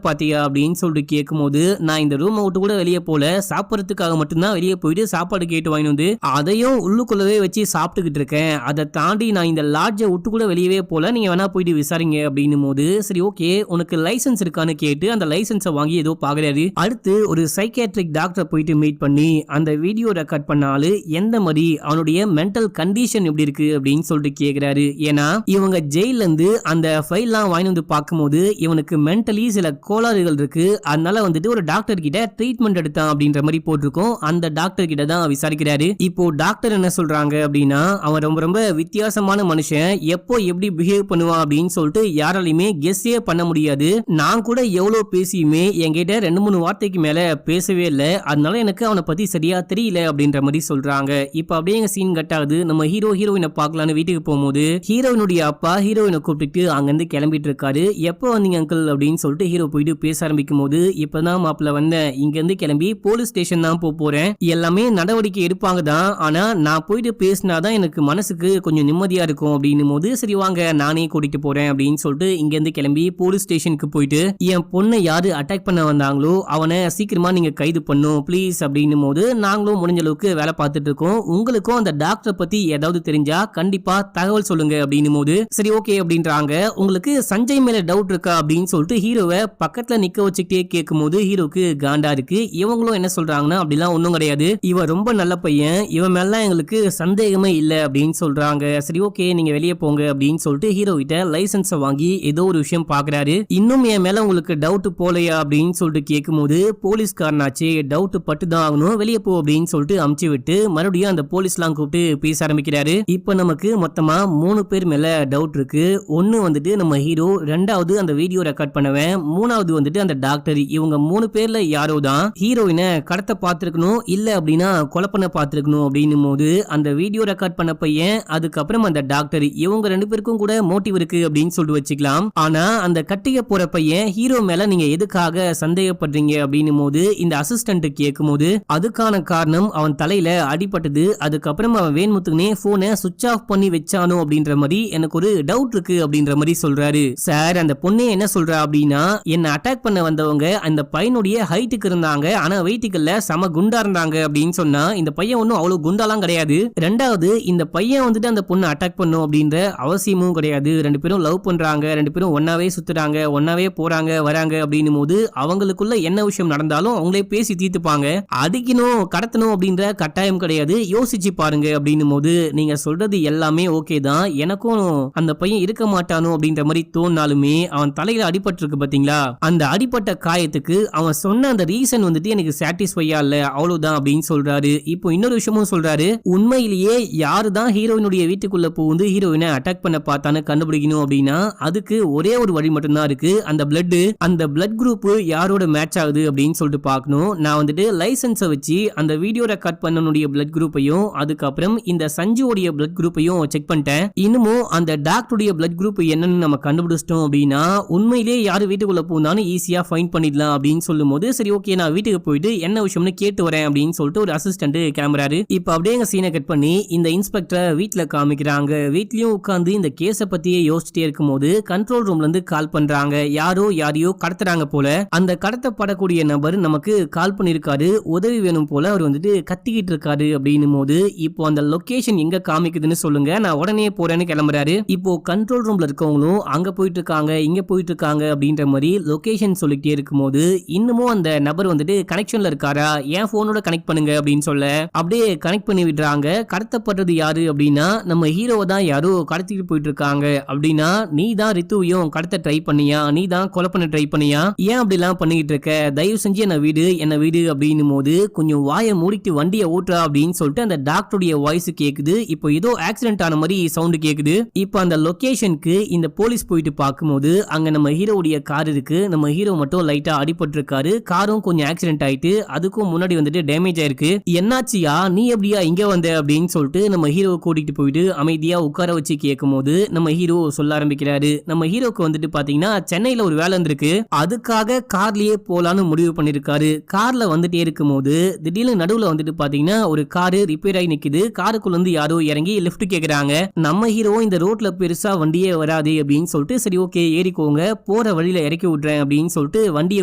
பாத்தியா அப்படின்னு சொல்லிட்டு கேட்கும்போது நான் இந்த ரூம் விட்டு கூட வெளியே போல, சாப்பிடறதுக்காக மட்டும்தான் வெளியே போயிட்டு சாப்பாடு கேட்டு வாங்கி வந்து அதையும் உள்ளுக்குள்ளவே வச்சு சாப்பிட்டுக்கிட்டு இருக்கேன், அதை தாண்டி நான் இந்த லாட்ஜை விட்டு கூட வெளியவே போல, நீங்க வேணா போயிட்டு விசாரிங்க அப்படின்னும் போது சரி ஓகே உனக்கு லைசன்ஸ் இருக்கான்னு கேட்டு அந்த லைசன்ஸை வாங்கி ஏதோ பாக்குறாரு. அடுத்து ஒரு சைக்கியாட்ரிக் டாக்டரை போயிட்டு மீட் பண்ணி அந்த வீடியோ ரெக்கார்ட் பண்ணாலும் எந்த மாதிரி அவனுடைய மென்டல் கண்டிஷன் எப்படி இருக்கு அப்படின்னு சொல்லிட்டு கேக்குறாரு. ஏன்னா இவங்க ஜெயில இருந்து அந்த ஃபைல்லாம் வாங்கி வந்து பார்க்கும்போது இவனுக்கு மென்டலி சில கோளாறுகள் இருக்கு, அதனால வந்துட்டு ஒரு டாக்டர் கிட்ட ட்ரீட்மெண்ட் எடுத்தான் அப்படின்ற மாதிரி போட்டிருக்கோம். அந்த டாக்டர் கிட்ட தான் விசாரிக்கிறாரு. இப்போ டாக்டர் என்ன சொல்றாங்க அப்படின்னா அவன் ரொம்ப வித்தியாசமான மனுஷன், எப்போ எப்படி பிஹேவ் பண்ணுவான் அப்படின்னு சொல்லிட்டு யாராலையுமே கெஸ்ஸே பண்ண முடியாது. நான் கூட எவ்வளவு பேசியுமே என்கிட்ட 2-3 வார்த்தைக்கு மேல பேசவே இல்லை, அதனால எனக்கு அவனை பத்தி சரியா தெரியல அப்படின்ற மாதிரி சொல்றாங்க. இப்ப அப்படியே சீன் கட் ஆகுது. நம்ம ஹீரோயினை பார்க்கலான்னு வீட்டுக்கு போகும்போது ஹீரோயினுடைய அப்பா ஹீரோயினை கூப்பிட்டு அங்கிருந்து கிளம்பிட்டு இருக்காரு. எப்போ வந்தீங்க அங்கிள் அப்படின்னு சொல்லிட்டு ஹீரோ போயிட்டு பேச ஆரம்பிக்கும் போது இப்பதான் மாப்பிள்ள வந்தேன், இங்க இருந்து கிளம்பி போலீஸ் ஸ்டேஷன் தான் போறேன், எல்லாமே நடவடிக்கை எடுப்பாங்க தான், ஆனா நான் போயிட்டு பேசினாதான் எனக்கு மனசுக்கு கொஞ்சம் நிம்மதியா இருக்கும் அப்படின்னும் போது சரி வாங்க நானே கூட்டிட்டு போறேன் அப்படின்னு சொல்லிட்டு இங்க இருந்து கிளம்பி போலீஸ் ஸ்டேஷனுக்கு போயிட்டு என் பொண்ணை யாரு அட்டாக் பண்ண வந்தாங்களோ அவனை சீக்கிரமா நீங்க கைது பண்ணும் ப்ளீஸ் அப்படின்னும் போது நாங்களும் முடிஞ்ச அளவுக்கு வேலை பார்த்துட்டு இருக்கோம், உங்களுக்கும் அந்த டாக்டரை பத்தி ஏதாவது தெரிஞ்சா கண்டிப்பா தகவல் சொல்லுங்க அப்படின்னும் போது சரி ஓகே அப்படின்றாங்க. உங்களுக்கு சஞ்சய் மேல டவுட் இருக்கா அப்படின்னு சொல்லிட்டு ஹீரோவை பக்கத்துல நிக்க வச்சுக்கிட்டே கேட்கும் போது ஹீரோக்கு காண்டா இருக்கு. இவங்களும் என்ன சொல்றாங்கன்னா அப்படிலாம் ஒண்ணும் கிடையாது, இவன் ரொம்ப நல்ல பையன், இவன் மேல எங்களுக்கு சந்தேகமே இல்ல அப்படின்னு சொல்றாங்க. சரி ஓகே நீங்க வெளியே போங்க அப்படின்னு சொல்லிட்டு ஹீரோ கிட்ட லைசன்ஸை வாங்கி ஏதோ ஒரு விஷயம் பாக்குறாரு. இன்னும் என் மேல உங்களுக்கு டவுட் போலையா அப்படின்னு சொல்லிட்டு கேட்கும்போது போலீஸ்காரனாச்சு டவுட் பட்டுதான் ஆகணும், வெளியே போ அப்படின்னு சொல்லிட்டு அமுச்சு விட்டு மறுபடியும் அந்த போலீஸ்லாம் கூப்பிட்டு பேச ஆரம்பிக்கிறாரு. இப்ப நமக்கு மொத்தமா 3 பேர் மேல டவுட் இருக்கு. ஒன்னு வந்துட்டு நம்ம ஹீரோ, ரெண்டாவது அந்த வீடியோ ரெக்கார்ட் பண்ணவன், மூணாவது வந்துட்டு அந்த டாக்டர். இவங்க 3 பேர்ல யாரோ தான் ஹீரோயினை கடத்த பார்த்திருக்கணும், இல்ல அப்படின்னா கொலை பண்ண பார்த்திருக்கணும் அப்படின்னும் போது அந்த வீடியோ ரெக்கார்ட் பண்ண பையன் அதுக்கப்புறம் அந்த டாக்டர் இவங்க 2 பேருக்கும் கூட மோட்டிவ் இருக்கு அப்படின்னு சொல்லிட்டு வச்சுக்கலாம். ஆனா அந்த கட்டிக்க போற பையன் ஹீரோ மேல நீங்க எதுக்காக சந்தேகப்படுறீங்க அப்படின்னும் போது இந்த அசிஸ்டன்ட் கேட்கும் போது அதுக்கான காரணம் அவன் தலையில அடிபட்டது, அதுக்கப்புறம் அவன் வேண்முத்துக்குனே போனை சுவிட்ச் ஆஃப் பண்ணி வச்சானோ அப்படின்ற மாதிரி எனக்கு ஒரு டவுட் இருக்கு அப்படின்ற மாதிரி சொல்றாரு. சார் அந்த பொண்ணே என்ன சொல்றா அப்படின்னா என்ன அட்டாக் பண்ண வந்தவங்க இந்த பையனுடைய ஹைட்டுக்கு இருந்தாங்க, ஆனா வெயிட்டுக்கு இல்ல, சம குண்டா இருந்தாங்க அப்படின்னு சொன்னா இந்த பையன் ஒன்னும் அவ்வளவு குண்டாலாம் கிடையாது. ரெண்டாவது இந்த பையன் வந்துட்டு அந்த பொண்ணு அட்டாக் பண்ணும் அப்படின்ற அவசியமும் கிடையாது. ரெண்டு பேரும் லவ் பண்றாங்க, ரெண்டு பேரும் ஒன்னாவே சுத்துறாங்க, ஒன்னாவே போறாங்க வராங்க அப்படின்னும் போது அவங்களுக்குள்ள என்ன விஷயம் நடந்தாலும் அவங்களே பேசி தீர்த்துப்பாங்க. அடிக்கணும் கடத்தணும் அப்படின்ற கட்டாயம் கிடையாது. யோசிச்சு பாருங்க அப்படின்னும் போது நீங்க சொல்றது எல்லாமே ஓகே தான். எனக்கும் அந்த பையன் இருக்க மாட்டானோ அப்படின்ற மாதிரி தோணாலுமே அவன் தலையில அடிபட்டு இருக்கு பாத்தீங்களா, அந்த அடிப்பட்ட காயத்துக்கு அவன் சொன்ன அந்த ரீசன் வந்துட்டு எனக்கு சாட்டிஸ்ஃபையா இல்ல, அவ்வளவுதான் அப்படின்னு சொல்றாரு. இப்போ இன்னொரு விஷயமும் சொல்றாரு, உண்மையிலேயே யாருதான் ஹீரோயினுடைய வீட்டுக்குள்ள புகுந்து ஹீரோயினை அட்டாக் பண்ண பார்த்தான்னு கண்டுபிடிக்கணும் அப்படின்னா அதுக்கு ஒரே ஒரு வழி மட்டும்தான் இருக்கு, அந்த பிளட். அந்த பிளட் குரூப் யாரோட மேட்ச் ஆகுது அப்படின்னு சொல்லிட்டு பார்க்கணும். நான் வந்துட்டு லைசன்ஸை வச்சு அந்த வீடியோ ரெக்கார்ட் பண்ணனுடைய பிளட் குரூப்பையும் அதுக்கப்புறம் இந்த சஞ்சுவோடைய பிளட் குரூப்பையும் செக் பண்ணிட்டேன். இன்னமும் அந்த டாக்டருடைய பிளட் குரூப் என்னன்னு நம்ம கண்டுபிடிச்சிட்டோம் அப்படின்னா உண்மையிலேயே யாரு வீட்டுக்குள்ள போனாலும் ஈஸியா ஃபைண்ட் பண்ணிடலாம் அப்படின்னு சொல்லும் போது சரி ஓகே நான் வீட்டுக்கு போயிட்டு என்ன விஷயம்னு கேட்டு வரேன் அப்படின்னு சொல்லிட்டு ஒரு அசிஸ்டன்ட் கிளம்புறாரு. இப்ப அப்படியே எங்க சீனை கட் பண்ணி இந்த இன்ஸ்பெக்டரை வீட்டுல காமிக்கிறாங்க. வீட்லயும் உட்கார்ந்து இந்த கேஸ பத்தியே யோசிச்சுட்டே இருக்கும் போது கண்ட்ரோல் ரூம்ல இருந்து கால் பண்றாங்க. யாரையோ கடத்துறாங்க போல. அந்த கடத்தப்படக்கூடிய நபர் நமக்கு கால் பண்ணிருக்காரு, உதவி வேணும் போல, அவர் வந்துட்டு கத்திக்கிட்டு இருக்காரு அப்படின்னும் போது இப்போ அந்த லொகேஷன் எங்க காமிக்குதுன்னு சொல்லுங்க, நான் உடனே போறேன்னு கிளம்புறாரு. இப்போ கண்ட்ரோல் ரூம்ல இருக்கவங்களும் அங்க போயிட்டு இருக்காங்க இங்க போயிட்டு இருக்காங்க அப்படின்ற மாதிரி லொகேஷன் சொல்லிட்டே இருக்கும்போது இன்னமும் அந்த நபர் வந்துட்டு கனெக்ஷன்ல இருக்காரா, என் போனோட கனெக்ட் பண்ணுங்க அப்படின்னு சொல்ல அப்படியே கனெக்ட் பண்ணி விடுறாங்க. கடத்தப்படுறது யாரு அப்படின்னா நம்ம ஹீரோவை தான் யாரோ கடத்திட்டு போயிட்டு இருக்காங்க. அப்படின்னா நீ தான் ரித்துவையும் கடத்த ட்ரை பண்ணியா, நீ தான் கொலை பண்ண ட்ரை பண்ணியா, ஏன் அப்படி எல்லாம் பண்ணிட்டு இருக்க, தயவு செஞ்சு என்ன வீடு அப்படின்னும் போது கொஞ்சம் வாயை மூடிட்டு வண்டியை ஓட்டுறா அப்படின்னு சொல்லிட்டு அந்த டாக்டருடைய வாய்ஸ் கேக்குது. இப்போ ஏதோ ஆக்சிடென்ட் ஆன மாதிரி சவுண்ட் கேக்குது. இப்போ அந்த லொகேஷனுக்கு இந்த போலீஸ் போயிட்டு பார்க்கும்போது அங்க நம்ம ஹீரோவுடைய கார் இருக்கு. நம்ம ஹீரோ மட்டும் லைட்டா அடிபட்டு இருக்காரு, காரும் கொஞ்சம் ஆக்சிடென்ட் ஆயிட்டு அதுக்கும் முன்னாடி வந்துட்டு டேமேஜ் ஆயிருக்கு. என்னாச்சியா நீ எப்படியா இங்க வந்த அப்படின்னு சொல்லிட்டு நம்ம ஹீரோவை கூட்டிட்டு போயிட்டு அமைதியா உட்கார வச்சு கேட்கும் போது நம்ம ஹீரோ சொல்ல ஆரம்பிக்கிறாரு. நம்ம ஹீரோக்கு வந்துட்டு பாத்தீங்கன்னா சென்னையில ஒரு வேலை இருந்திருக்கு, அதுக்காக கார்லயே போலான்னு முடிவு பண்ணிருக்காரு. கார்ல வந்துட்டே இருக்கும் போது திடீர்னு நடுவுல வந்துட்டு பாத்தீங்கன்னா ஒரு காரு ரிப்பேர் ஆகி நிக்குது. காருக்குள்ள இருந்து யாரோ இறங்கி லிஃப்ட் கேக்குறாங்க. நம்ம ஹீரோ இந்த ரோட்ல பெருசா வண்டியே வராது அப்படின்னு சொல்லிட்டு சரி ஓகே ஏறிக்கோங்க, போற வழியில இறக்கி விடுறேன் அப்படின்னு சொல்லிட்டு வண்டியை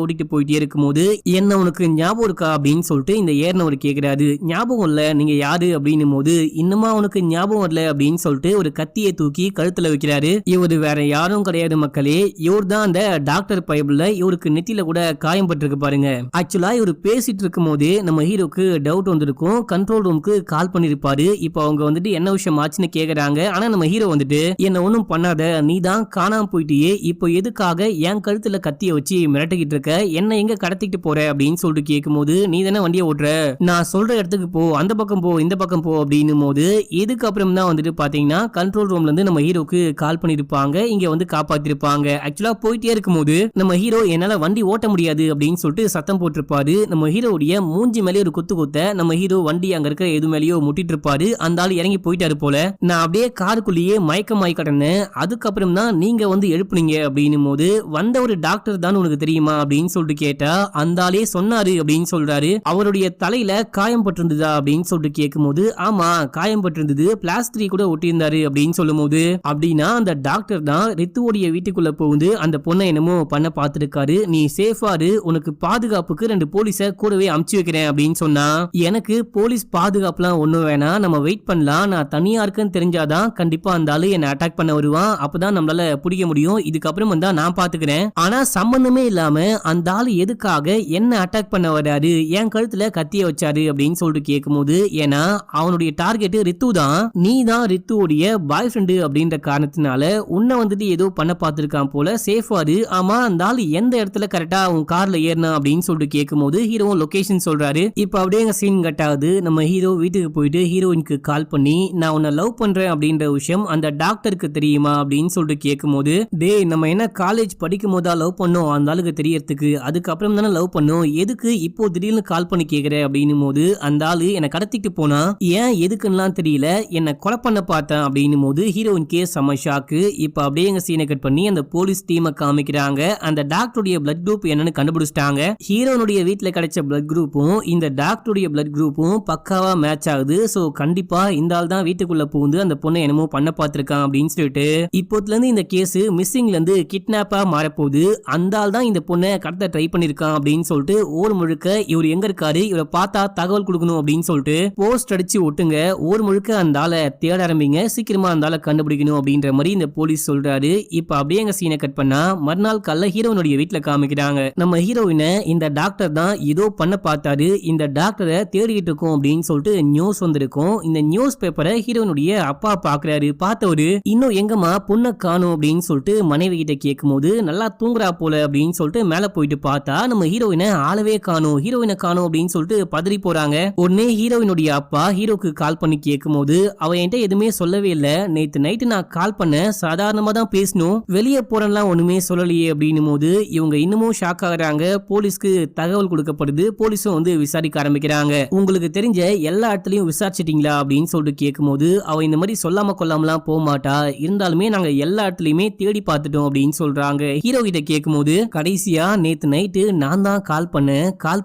ஓடிட்டு போயிட்டே இருக்கும் போது என்ன உனக்கு ஞாபகம் இருக்கா அப்படின்னு சொல்லிட்டு இந்த ஏறினவர் கேக்குறாரு. ஞாபகம் இல்ல, நீங்க யாரு அப்படின்னும் போது இன்னுமா உனக்கு ஞாபகம் வரல அப்படின்னு சொல்லிட்டு ஒரு கத்தியை தூக்கி கழுத்துல வைக்கிறாரு. இவரு வேற யாரும் கிடையாது மக்களே, இவர் தான் அந்த டாக்டர் பைபிள்ல இவருக்கு நெத்தியில கூட காயம் பட்டிருக்கு பாருங்க. ஆக்சுவலா இவர் பேசிட்டு இருக்கும் போதே நம்ம ஹீரோக்கு டவுட் வந்திருக்கும். கண்ட்ரோல் ரூமுக்கு கால் பண்ணிருப்பாரு. இப்போ அவங்க வந்துட்டு என்ன விஷயம் ஆச்சுன்னு கேக்குறாங்க. ஆனா நம்ம ஹீரோ வந்துட்டு என்ன ஒண்ணும் பண்ணாத, நீ தான் காணாம போயிட்டியே, இப்போ எதுக்காக என் கழுத்துல கத்திய வச்சு மிரட்டிக்கிட்டு இருக்க, என்ன எங்க கடத்திட்டு போற அப்படின்னு சொல்லிட்டு கேட்கும் போது நீ தானே வண்டியை ஓட்டுற, நான் சொல்ற இடத்துக்கு போ, அந்த பக்கம் போ இந்த பக்கம் போ அப்படின்னும் போது இதுக்கு அப்புறம் தான் வந்துட்டு பாத்தீங்கன்னா கண்ட்ரோல் ரூம்ல இருந்து நம்ம ஹீரோக்கு கால் பண்ணிருப்பாங்க, இங்க வந்து காப்பாத்திருப்பாங்க. ஆக்சுவலா போயிட்டே இருக்கும் போது நம்ம ஹீரோ என்னால வண்டி ஓட்ட முடியாது அப்படின்னு சொல்லிட்டு சத்தம் போட்டிருப்பாரு. நம்ம ஹீரோடைய மூஞ்சி மேலே ஒரு குத்த நம்ம ஹீரோ வண்டி அங்க இருக்க எது மேலேயோ முட்டிட்டு இருப்பாரு. அந்த ஆள் இறங்கி போயிட்டாரு போல. நான் அப்படியே காருக்குள்ளேயே மயக்கமாய் கடனேன். அதுக்கப்புறம் தான் நீங்க வந்து எழுப்புனீங்க அப்படின்னும் போது வந்த ஒரு டாக்டர் தான் உனக்கு தெரியுமா அப்படின்னு சொல்லிட்டு கேட்டா அந்த ஆளே சொன்னாரு அப்படின்னு சொல்றாரு. அவருடைய தலையில காயம் பட்டிருந்ததா அப்படின்னு சொல்லிட்டு கேட்கும் போது ஆமா காயம் பட்டிருந்தது, பிளாஸ்டரி கூட ஒட்டியிருந்தாரு அப்படின்னு சொல்லும் போது அப்படின்னா அந்த டாக்டர் தான் ரித்துவோடைய வீட்டுக்குள்ள போகுது அந்த பொண்ணை என்னமோ பண்ண பார்த்திருக்காரு, நீ சேஃபாரு, உனக்கு பாதுகாப்புக்கு 2 போலீஸ கூடவே அமுச்சு வைக்கிறேன் அப்படின்னு சொன்னா எனக்கு போலீஸ் பாதுகாப்புலாம் ஒண்ணும் வேணாம், நம்ம வெயிட் பண்ணலாம், நான் தனியா இருக்குன்னு தெரிஞ்சாதான் கண்டிப்பா அந்த ஆளு என்ன அட்டாக் பண்ண வருவான், அப்பதான் நம்மளால பிடிக்க முடியும், இதுக்கப்புறம் வந்தா நான் பாத்துக்கிறேன். ஆனா சம்பந்தமே இல்லாம அந்த ஆளு எதுக்காக என்ன அட்டாக் பண்ண வராரு, என் கழுத்துல கத்திய வச்சாரு அப்படின்னு சொல்லிட்டு கேட்கும் போது ஏன்னா அவனுடைய டார்கெட் ரித்து தான், நீ தான் ரித்துவோடைய பாய் ஃப்ரெண்டு அப்படின்ற காரணத்தினால உன்னை வந்துட்டு ஏதோ பண்ண பார்த்திருக்கான் போல, சேஃபாரு. ஆமா அந்த ஆளு எந்த இடத்துல கரெக்டா உன் கார்ல ஏறினா அப்படின்னு சொல்லிட்டு கேட்கும் போது ஹீரோ லொகேஷன் சொல்றாரு. இப்ப அப்படியே சீன் கட் ஆகுது. நம்ம ஹீரோ வீட்டுக்கு போயிட்டு ஹீரோயினுக்கு கால் பண்ணி நான் உன்னை லவ் பண்றேன் அப்படின்ற விஷயம் அந்த டாக்டருக்கு தெரியுமா அப்படின்னு சொல்லிட்டு கேட்கும் போது டேய் நம்ம என்ன காலேஜ் படிக்கும் போதா லவ் பண்ணோம் அந்த ஆளுக்கு தெரியறதுக்கு, அதுக்கப்புறம் தானே லவ் பண்ணோம், எதுக்கு இப்போ திடீர்னு கால் பண்ணி கேக்குற அப்படின்னும் போது அந்த ஆளு என்ன கடத்திட்டு போனா ஏன் எதுக்குன்னு தெரியல, என்ன கொலை பண்ண பார்த்தேன் அப்படின்னும் போது ஹீரோயின்கே செம ஷாக்கு. இப்ப அப்படியே சீனை கட் பண்ணி அந்த போலீஸ் டீமை காமிக்கிறாங்க. அந்த டாக்டருடைய பிளட் குரூப் என்னன்னு கண்டுபிடிச்சிட்டாங்க. ஹீரோனுடைய வீட்டுல கிடைச்ச பிளட் குரூப்பும் இந்த டாக்டருடைய பிளட் குரூப்பும் பக்காவா மேட்ச் ஆகுது. சோ கண்டிப்பா இந்த ஆள் தான் வீட்டுக்குள்ள புகுந்து அந்த பொண்ணை என்னமோ பண்ண பார்த்திருக்கான் அப்படின்னு சொல்லிட்டு இப்போத்துல இருந்து இந்த கேஸ் மிஸ்ஸிங்ல இருந்து கிட்னாப்பா மாறப்போகுது. அந்த ஆள் தான் இந்த பொண்ணை கடத்த ட்ரை பண்ணிருக்கான் அப்படின்னு சொல்லிட்டு ஊர் முழுக்க இவர் எங்க இருக்காரு, இவரை பார்த்தா தகவல் கொடுக்கணும் அப்படின்னு சொல்லிட்டு போஸ்ட் அடிச்சு ஒட்டுங்க. ஊர் முழுக்க அந்த ஆளை தேட ஆரம்பிங்க, சீக்கிரமா அந்த ஆளை கண்டுபிடிக்கணும் அப்படின்ற மாதிரி இந்த போலீஸ் சொல்றாரு. இப்ப அப்படியே எங்க சீனை கட் பண்ணா மறுநாள் காலைல ஹீரோயினுடைய வீட்டுல காமிக்கிறாங்க. நம்ம ஹீரோயினை இந்த டாக்டர் தான் ஏதோ பண்ண பார்த்தாரு, இந்த டாக்டரை தேடிட்டு இருக்கோம் அப்படின்னு சொல்லிட்டு நியூஸ் வந்திருக்கும். இந்த நியூஸ் பேப்பரை ஹீரோயினுடைய அப்பா பாக்குறாரு. பார்த்தவரு இன்னும் எங்கம்மா பொண்ணை காணும் அப்படின்னு சொல்லிட்டு மனைவி கிட்ட கேட்கும் போது நல்லா தூங்குறா போல அப்படின்னு சொல்லிட்டு மேல போயிட்டு பார்த்தா நம்ம ஹீரோயினை ஆளவே காணும், ஹீரோயினை காணும் அப்படின்னு சொல்லிட்டு பதறி போறாங்க. உடனே ஹீரோயினுடைய அப்பா ஹீரோக்கு கால் பண்ணி கேட்கும் போது அவ என்கிட்ட எதுவுமே சொல்லவே இல்ல, நேத்து நைட்டு நான் கால் பண்ண சாதாரணமா தான் பேசணும், வெளியே போறேன்லாம் ஒண்ணுமே சொல்லலையே அப்படின்னும் போது இவங்க இன்னமும் ஷாக் ஆகுறாங்க. போலீஸ்க்கு தகவல் கொடுக்கப்படுது, போலீஸும் வந்து விசாரிக்க ஆரம்பிக்கிறாங்க. உங்களுக்கு தெரிஞ்ச எல்லா இடத்துலயும் விசாரிச்சிட்டீங்களா அப்படின்னு சொல்லிட்டு கேட்கும் போது அவ இந்த மாதிரி சொல்லாம கொள்ளாமலாம் போக மாட்டா, இருந்தாலுமே நாங்க எல்லா இடத்துலயுமே தேடி பார்த்துட்டோம் அப்படின்னு சொல்றாங்க. ஹீரோ கிட்ட கேட்கும் போது கடைசியா நேத்து நைட்டு நான் தான் கால்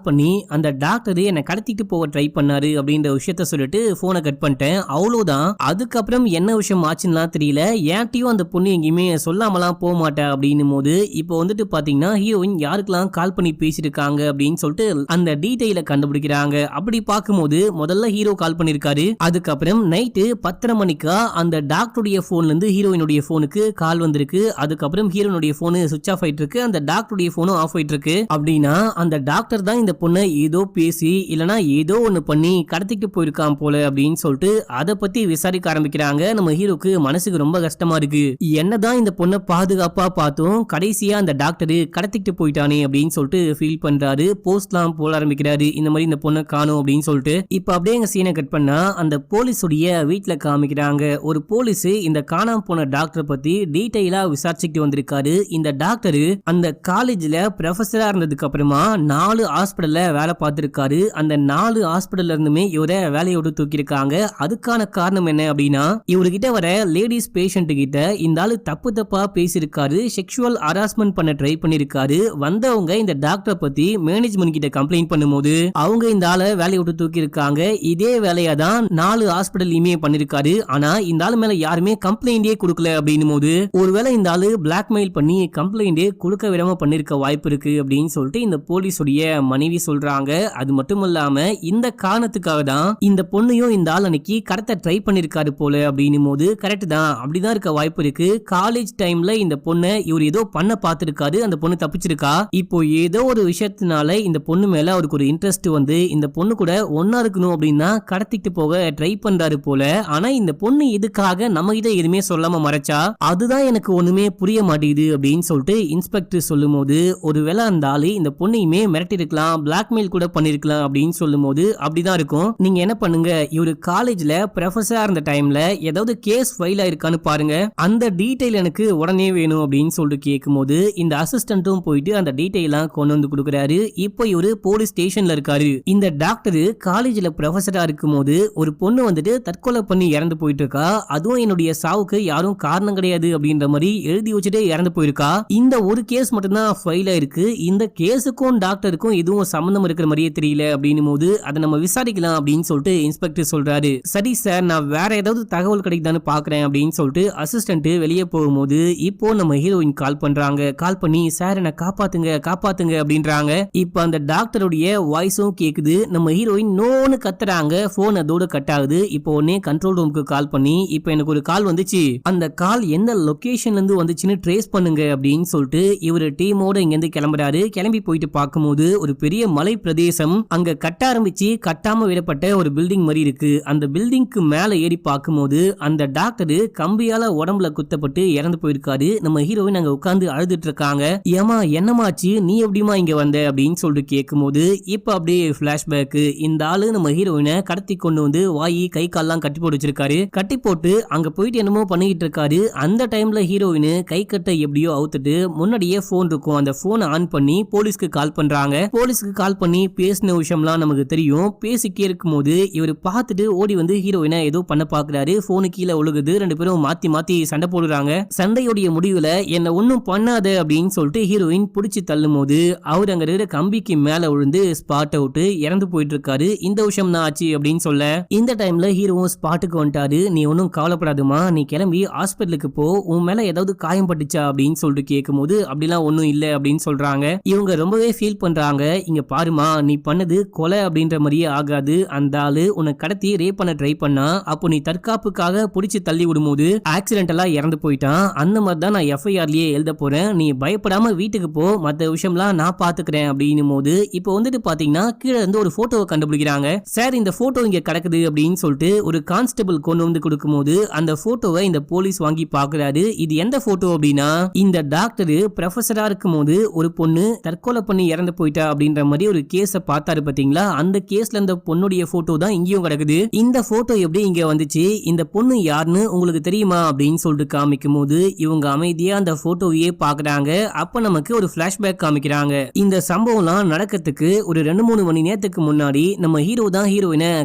பண்ணி அந்த டாக்டர் என்னை கடத்திட்டு போக ட்ரை பண்ணாரு அப்படின்ற விஷயத்த சொல்லிட்டு போனை கட் பண்ணிட்டேன், அவ்வளவுதான். அதுக்கப்புறம் என்ன விஷயம் ஆச்சுன்னா தெரியல, ஏன்ட்டையும் அந்த பொண்ணு எங்கேயுமே சொல்லாமலாம் போக மாட்டா அப்படின்னும் போது இப்போ வந்துட்டு பாத்தீங்கன்னா ஹீரோயின் யாருக்கெல்லாம் கால் பண்ணி பேசிருக்காங்க அப்படின்னு சொல்லிட்டு அந்த டீடைல கண்டுபிடிக்கிறாங்க. அப்படி பார்க்கும்போது முதல்ல ஹீரோ கால் பண்ணிருக்காரு, அதுக்கப்புறம் நைட்டு 10:30 மணிக்கா அந்த டாக்டருடைய போன்ல இருந்து ஹீரோயினுடைய போனுக்கு கால் வந்திருக்கு. அதுக்கப்புறம் ஹீரோயினுடைய போனு சுவிட்ச் ஆஃப் ஆயிட்டு இருக்கு, அந்த டாக்டருடைய போனும் ஆஃப் ஆயிட்டு இருக்கு. அப்படின்னா அந்த டாக்டர் தான் இந்த பொண்ணை ஏதோ பேசி இல்லனா ஏதோ ஒண்ணு பண்ணி கடத்திட்டு போயிருக்கான் போல அப்படின்னு சொல்லிட்டு அதை பத்தி விசாரிக்க ஆரம்பிக்கிறாங்க. நம்ம ஹீரோக்கு மனசுக்கு ரொம்ப கஷ்டமா இருக்கு, என்னதான் இந்த பொண்ணை பாதுகாப்பா பார்த்தோம் கடைசியா அந்த டாக்டர் கடத்திட்டு போயிட்டானே அப்படின்னு சொல்லிட்டு ஃபீல் பண்றாரு. போஸ்ட்லாம் போட ஆரம்பிக்கிறாரு, இந்த மாதிரி இந்த பொண்ணை காணும் அப்படின்னு சொல்லிட்டு. இப்ப அப்படியே எங்க சீனை கட் பண்ணா அந்த போலீஸுடைய வீட்டுல காமிக்கிறாங்க. ஒரு போலீஸ் இந்த காணாம போன டாக்டரை பத்தி டீடைலா விசாரிச்சுட்டு வந்திருக்காரு. இந்த டாக்டர் அந்த காலேஜ்ல ப்ரொஃபஸரா இருந்ததுக்கு அப்புறமா 4 ஹாஸ்பிடல்ல வேலை பார்த்திருக்காரு. அந்த 4 ஹாஸ்பிடல்ல இருந்துமே இவரை வேலையோடு தூக்கியிருக்காங்க. அதுக்கான காரணம் என்ன அப்படின்னா இவர்கிட்ட வர லேடிஸ் பேஷண்ட் கிட்ட இந்த ஆளு தப்பா பேசியிருக்காரு, செக்ஷுவல் ஹராஸ்மெண்ட் பண்ண ட்ரை பண்ணிருக்காரு. வந்தவங்க இந்த டாக்டரை பத்தி மேனேஜ்மெண்ட் கிட்ட கம்ப்ளைண்ட் பண்ணும்போது அவங்க இந்த ஆளை வேலையோடு தூக்கி இருக்காங்க. இதே வேலையா தான் 4 ஹாஸ்பிடல்லையுமே பண்ணிருக்காரு. ஆனா இந்த ஆளு மேல யாருமே கம்ப்ளைண்டே கொடுக்கல அப்படின்னும் போது ஒருவேளை இந்த ஆளு பிளாக்மெயில் பண்ணி கம்ப்ளைண்டே கொடுக்க விடாம பண்ணிருக்க வாய்ப்பு இருக்கு அப்படின்னு சொல்லிட்டு இந்த போலீஸுடைய மனைவி சொல்றாங்க. அது மட்டும் இல்லாம இந்த காரணத்துக்காக தான் இந்த பொண்ணையும் இந்த ஆள் அன்னைக்கு கடத்த ட்ரை பண்ணிருக்காரு போல அப்படின்னும் போது கரெக்ட் தான், அப்படிதான் இருக்க வாய்ப்பு இருக்கு. காலேஜ் டைம்ல இந்த பொண்ணை இவர் ஏதோ பண்ண பார்த்திருக்காரு, அந்த பொண்ணு தப்பிச்சிருக்கா. இப்போ ஏதோ ஒரு விஷயத்தினால இந்த பொண்ணு மேல அவருக்கு ஒரு இன்ட்ரெஸ்ட் வந்து இந்த பொண்ணு கூட ஒன்னா இருக்கணும் அப்படின்னா கடத்திட்டு போக ட்ரை பண்றாரு போல. ஆனா இந்த பொண்ணு இதுக்காக நம்ம கிட்ட எதுவுமே சொல்லாம மறைச்சா அதுதான் எனக்கு ஒண்ணுமே புரிய மாட்டேங்குது அப்படின்னு சொல்லிட்டு இன்ஸ்பெக்டர் சொல்லும் போது ஒருவேளை அந்த ஆளு இந்த பொண்ணையுமே மிரட்டி இருக்கலாம், பிளாக்மெயில் கூட பண்ணிருக்கலாம் அப்படின்னு சொல்லும் போது அப்படிதான் இருக்கும். நீங்க என்ன பண்ணுங்க, இவரு காலேஜ்ல ப்ரொஃபஸரா இருந்த டைம்ல ஏதாவது கேஸ் ஃபைல் ஆயிருக்கான்னு பாருங்க, அந்த டீடைல் எனக்கு உடனே வேணும் அப்படின்னு சொல்லிட்டு கேட்கும் போது இந்த அசிஸ்டன்ட்டும் போயிட்டு அந்த டீடைலாம் கொண்டு வந்து கொடுக்குறாரு. இப்போ இவரு போலீஸ் ஸ்டேஷன்ல இருக்காரு. இந்த டாக்டர் காலேஜ்ல ப்ரொஃபஸரா இருக்கும் போது ஒரு பொண்ணு வந்துட்டு தற்கொலை பண்ணி இறந்து போயிட்டு இருக்கா, அதுவும் என்னுடைய சாவுக்கு யாரும் காரணம் கிடையாது அப்படின்ற மாதிரி எழுதி வச்சுட்டு இறந்து போயிருக்கா. இந்த ஒரு கேஸ் மட்டும்தான் ஃபைல் ஆயிருக்கு, இந்த கேஸுக்கும் டாக்டருக்கும் எதுவும் சம்பந்தம் இருக்கிற மாதிரியே தெரியல அப்படின்னும் போது அதை நம்ம விசாரிக்கலாம் அப்படின்னு சொல்லிட்டு இன்ஸ்பெக்டர் சொல்றாரு. சரி சார், நான் வேற ஏதாவது தகவல் கிடைக்குதான்னு பாக்குறேன் அப்படின்னு சொல்லிட்டு அசிஸ்டன்ட் வெளியே போகும்போது இப்போ நம்ம ஹீரோயின் கால் பண்றாங்க. கால் பண்ணி சார் என்ன காப்பாத்துங்க காப்பாத்துங்க அப்படின்றாங்க. இப்ப அந்த டாக்டருடைய வாய்ஸும் கேக்குது. நம்ம ஹீரோயின் நோன்னு கத்துறாங்க, போன் அதோட கட் ஆகுது. இப்போ உடனே கண்ட்ரோல் ரூமுக்கு கால் பண்ணி இப்போ எனக்கு ஒரு கால் வந்துச்சு, அந்த கால் எந்த லொகேஷன்ல இருந்து வந்துச்சுன்னு ட்ரேஸ் பண்ணுங்க அப்படின்னு சொல்லிட்டு இவரு டீமோட இங்க இருந்து கிளம்புறாரு. கிளம்பி போயிட்டு பார்க்கும்போது ஒரு பெரிய மலை பிரதேசம், அங்க கட்ட ஆரம்பிச்சு கட்டாம விடப்பட்ட ஒரு பில்டிங் மாதிரி இருக்கு. அந்த பில்டிங்க்கு மேல ஏறி பார்க்கும்போது அந்த டாக்டர் கம்பியால உடம்புல குத்தப்பட்டு இறந்து போயிருக்காரு. நம்ம ஹீரோயின் அங்க உட்கார்ந்து அழுதுட்டு இருக்காங்க. ஏமா என்னமாச்சு, நீ எப்படிமா இங்க வந்த அப்படின்னு சொல்லிட்டு கேட்கும்போது இப்ப அப்படியே பிளாஷ்பேக், இந்த ஆளு நம்ம ஹீரோயினை கடத்தி கொண்டு வந்து வாயி கை கால்லாம் கட்டி போட்டு வச்சிருக்காரு. கட்டி போட்டு அங்க போயிட்டு என்னமோ பண்ணிக்கிட்டு இருக்காரு. அந்த டைம்ல ஹீரோயின் கை கட்ட எப்படியோ அவுத்துட்டு முன்னாடியே போன் இருக்கும், அந்த போனை ஆன் பண்ணி போலீஸ்க்கு கால் பண்றாங்க. போலீஸ்க்கு கால் பண்ணி பேசின விஷயம்லாம் நமக்கு தெரியும். பேசிக்கே இருக்கும்போது இவர் பார்த்துட்டு ஓடி வந்து ஹீரோயினை ஏதோ பண்ண பாக்குறாரு. போனு கீழே ஒழுகுது, ரெண்டு பேரும் மாத்தி மாத்தி சண்டை போடுறாங்க. சண்டையோடைய முடிவுல என்ன ஒன்னும் பண்ணாத அப்படின்னு சொல்லிட்டு ஹீரோயின் புடிச்சு தள்ளும் போது அவர் அங்க இருக்கிற கம்பிக்கு மேல விழுந்து ஸ்பாட் அவுட் இறந்து போயிட்டு இருக்காரு. இந்த விஷயம் தான் ஆச்சு அப்படின்னு சொல்ல இந்த டைம்ல ஹீரோவும் ஸ்பாட்டுக்கு வந்துட்டாரு. நீ ஒன்னும் கவலைப்படாதுமா, நீ கிளம்பி ஹாஸ்பிட்டலுக்கு போ, உன் மேல ஏதாவது காயம் பட்டுச்சா அப்படின்னு சொல்லிட்டு கேட்கும் போது அப்படிலாம் ஒன்னும் இல்ல அப்படின்னு சொல்றாங்க. இவங்க ரொம்பவே ஃபீல் பண்றாங்க. இங்க பாருமா, நீ பண்ணது கொலை அப்படின்ற மாதிரியே ஆகாது. அந்த ஆளு உன்னை கடத்தி ரேப் பண்ண ட்ரை பண்ணா. அப்போ நீ தற்காப்புக்காக புடிச்சு தள்ளி விடும்போது ஆக்சிடென்டலா இறந்து போயிட்டான். அந்த மாதிரி தான் நான் எஃப்ஐஆர்லயே எழுத போறேன். நீ பயப்படாம வீட்டுக்கு போ, மத்த விஷயம்லாம் நான் பாத்துக்கிறேன் அப்படின்னும் போது இப்போ வந்துட்டு பாத்தீங்கன்னா கீழே இருந்து ஒரு போட்டோவை கண்டுபிடிக்கிறாங்க. சார், இந்த போட்டோ இங்க கிடக்குது அப்படின்னு சொல்லிட்டு ஒரு கான்ஸ்டபிள் கொண்டு வந்து கொடுக்கும்போது அந்த போட்டோவை இந்த போலீஸ் வாங்கி பாக்குறாரு. இது எந்த போட்டோ அப்படின்னா, இந்த டாக்டர் ப்ரொஃபஸரா இருக்கும் போது ஒரு பொண்ணு தற்கொலை பண்ணி இறந்து போயிட்டா அப்படின்ற மாதிரி ஒரு கேஸ பார்த்தாரு பாத்தீங்களா, அந்த கேஸ்ல இந்த பொண்ணுடைய போட்டோ தான் இங்கேயும் கிடக்குது. இந்த போட்டோ எப்படி இங்க வந்துச்சு, இந்த பொண்ணு யாருன்னு உங்களுக்கு தெரியுமா அப்படின்னு சொல்லிட்டு காமிக்கும் போது இவங்க அமைதியா அந்த போட்டோவையே பாக்குறாங்க. அப்ப நமக்கு ஒரு பிளாஷ்பேக் காமிக்கிறாங்க. இந்த சம்பவம்லாம் நடக்கிறதுக்கு ஒரு 2-3 மணி நேரத்துக்கு முன்னாடி நம்ம ஹீரோ தான் ஹீரோயினை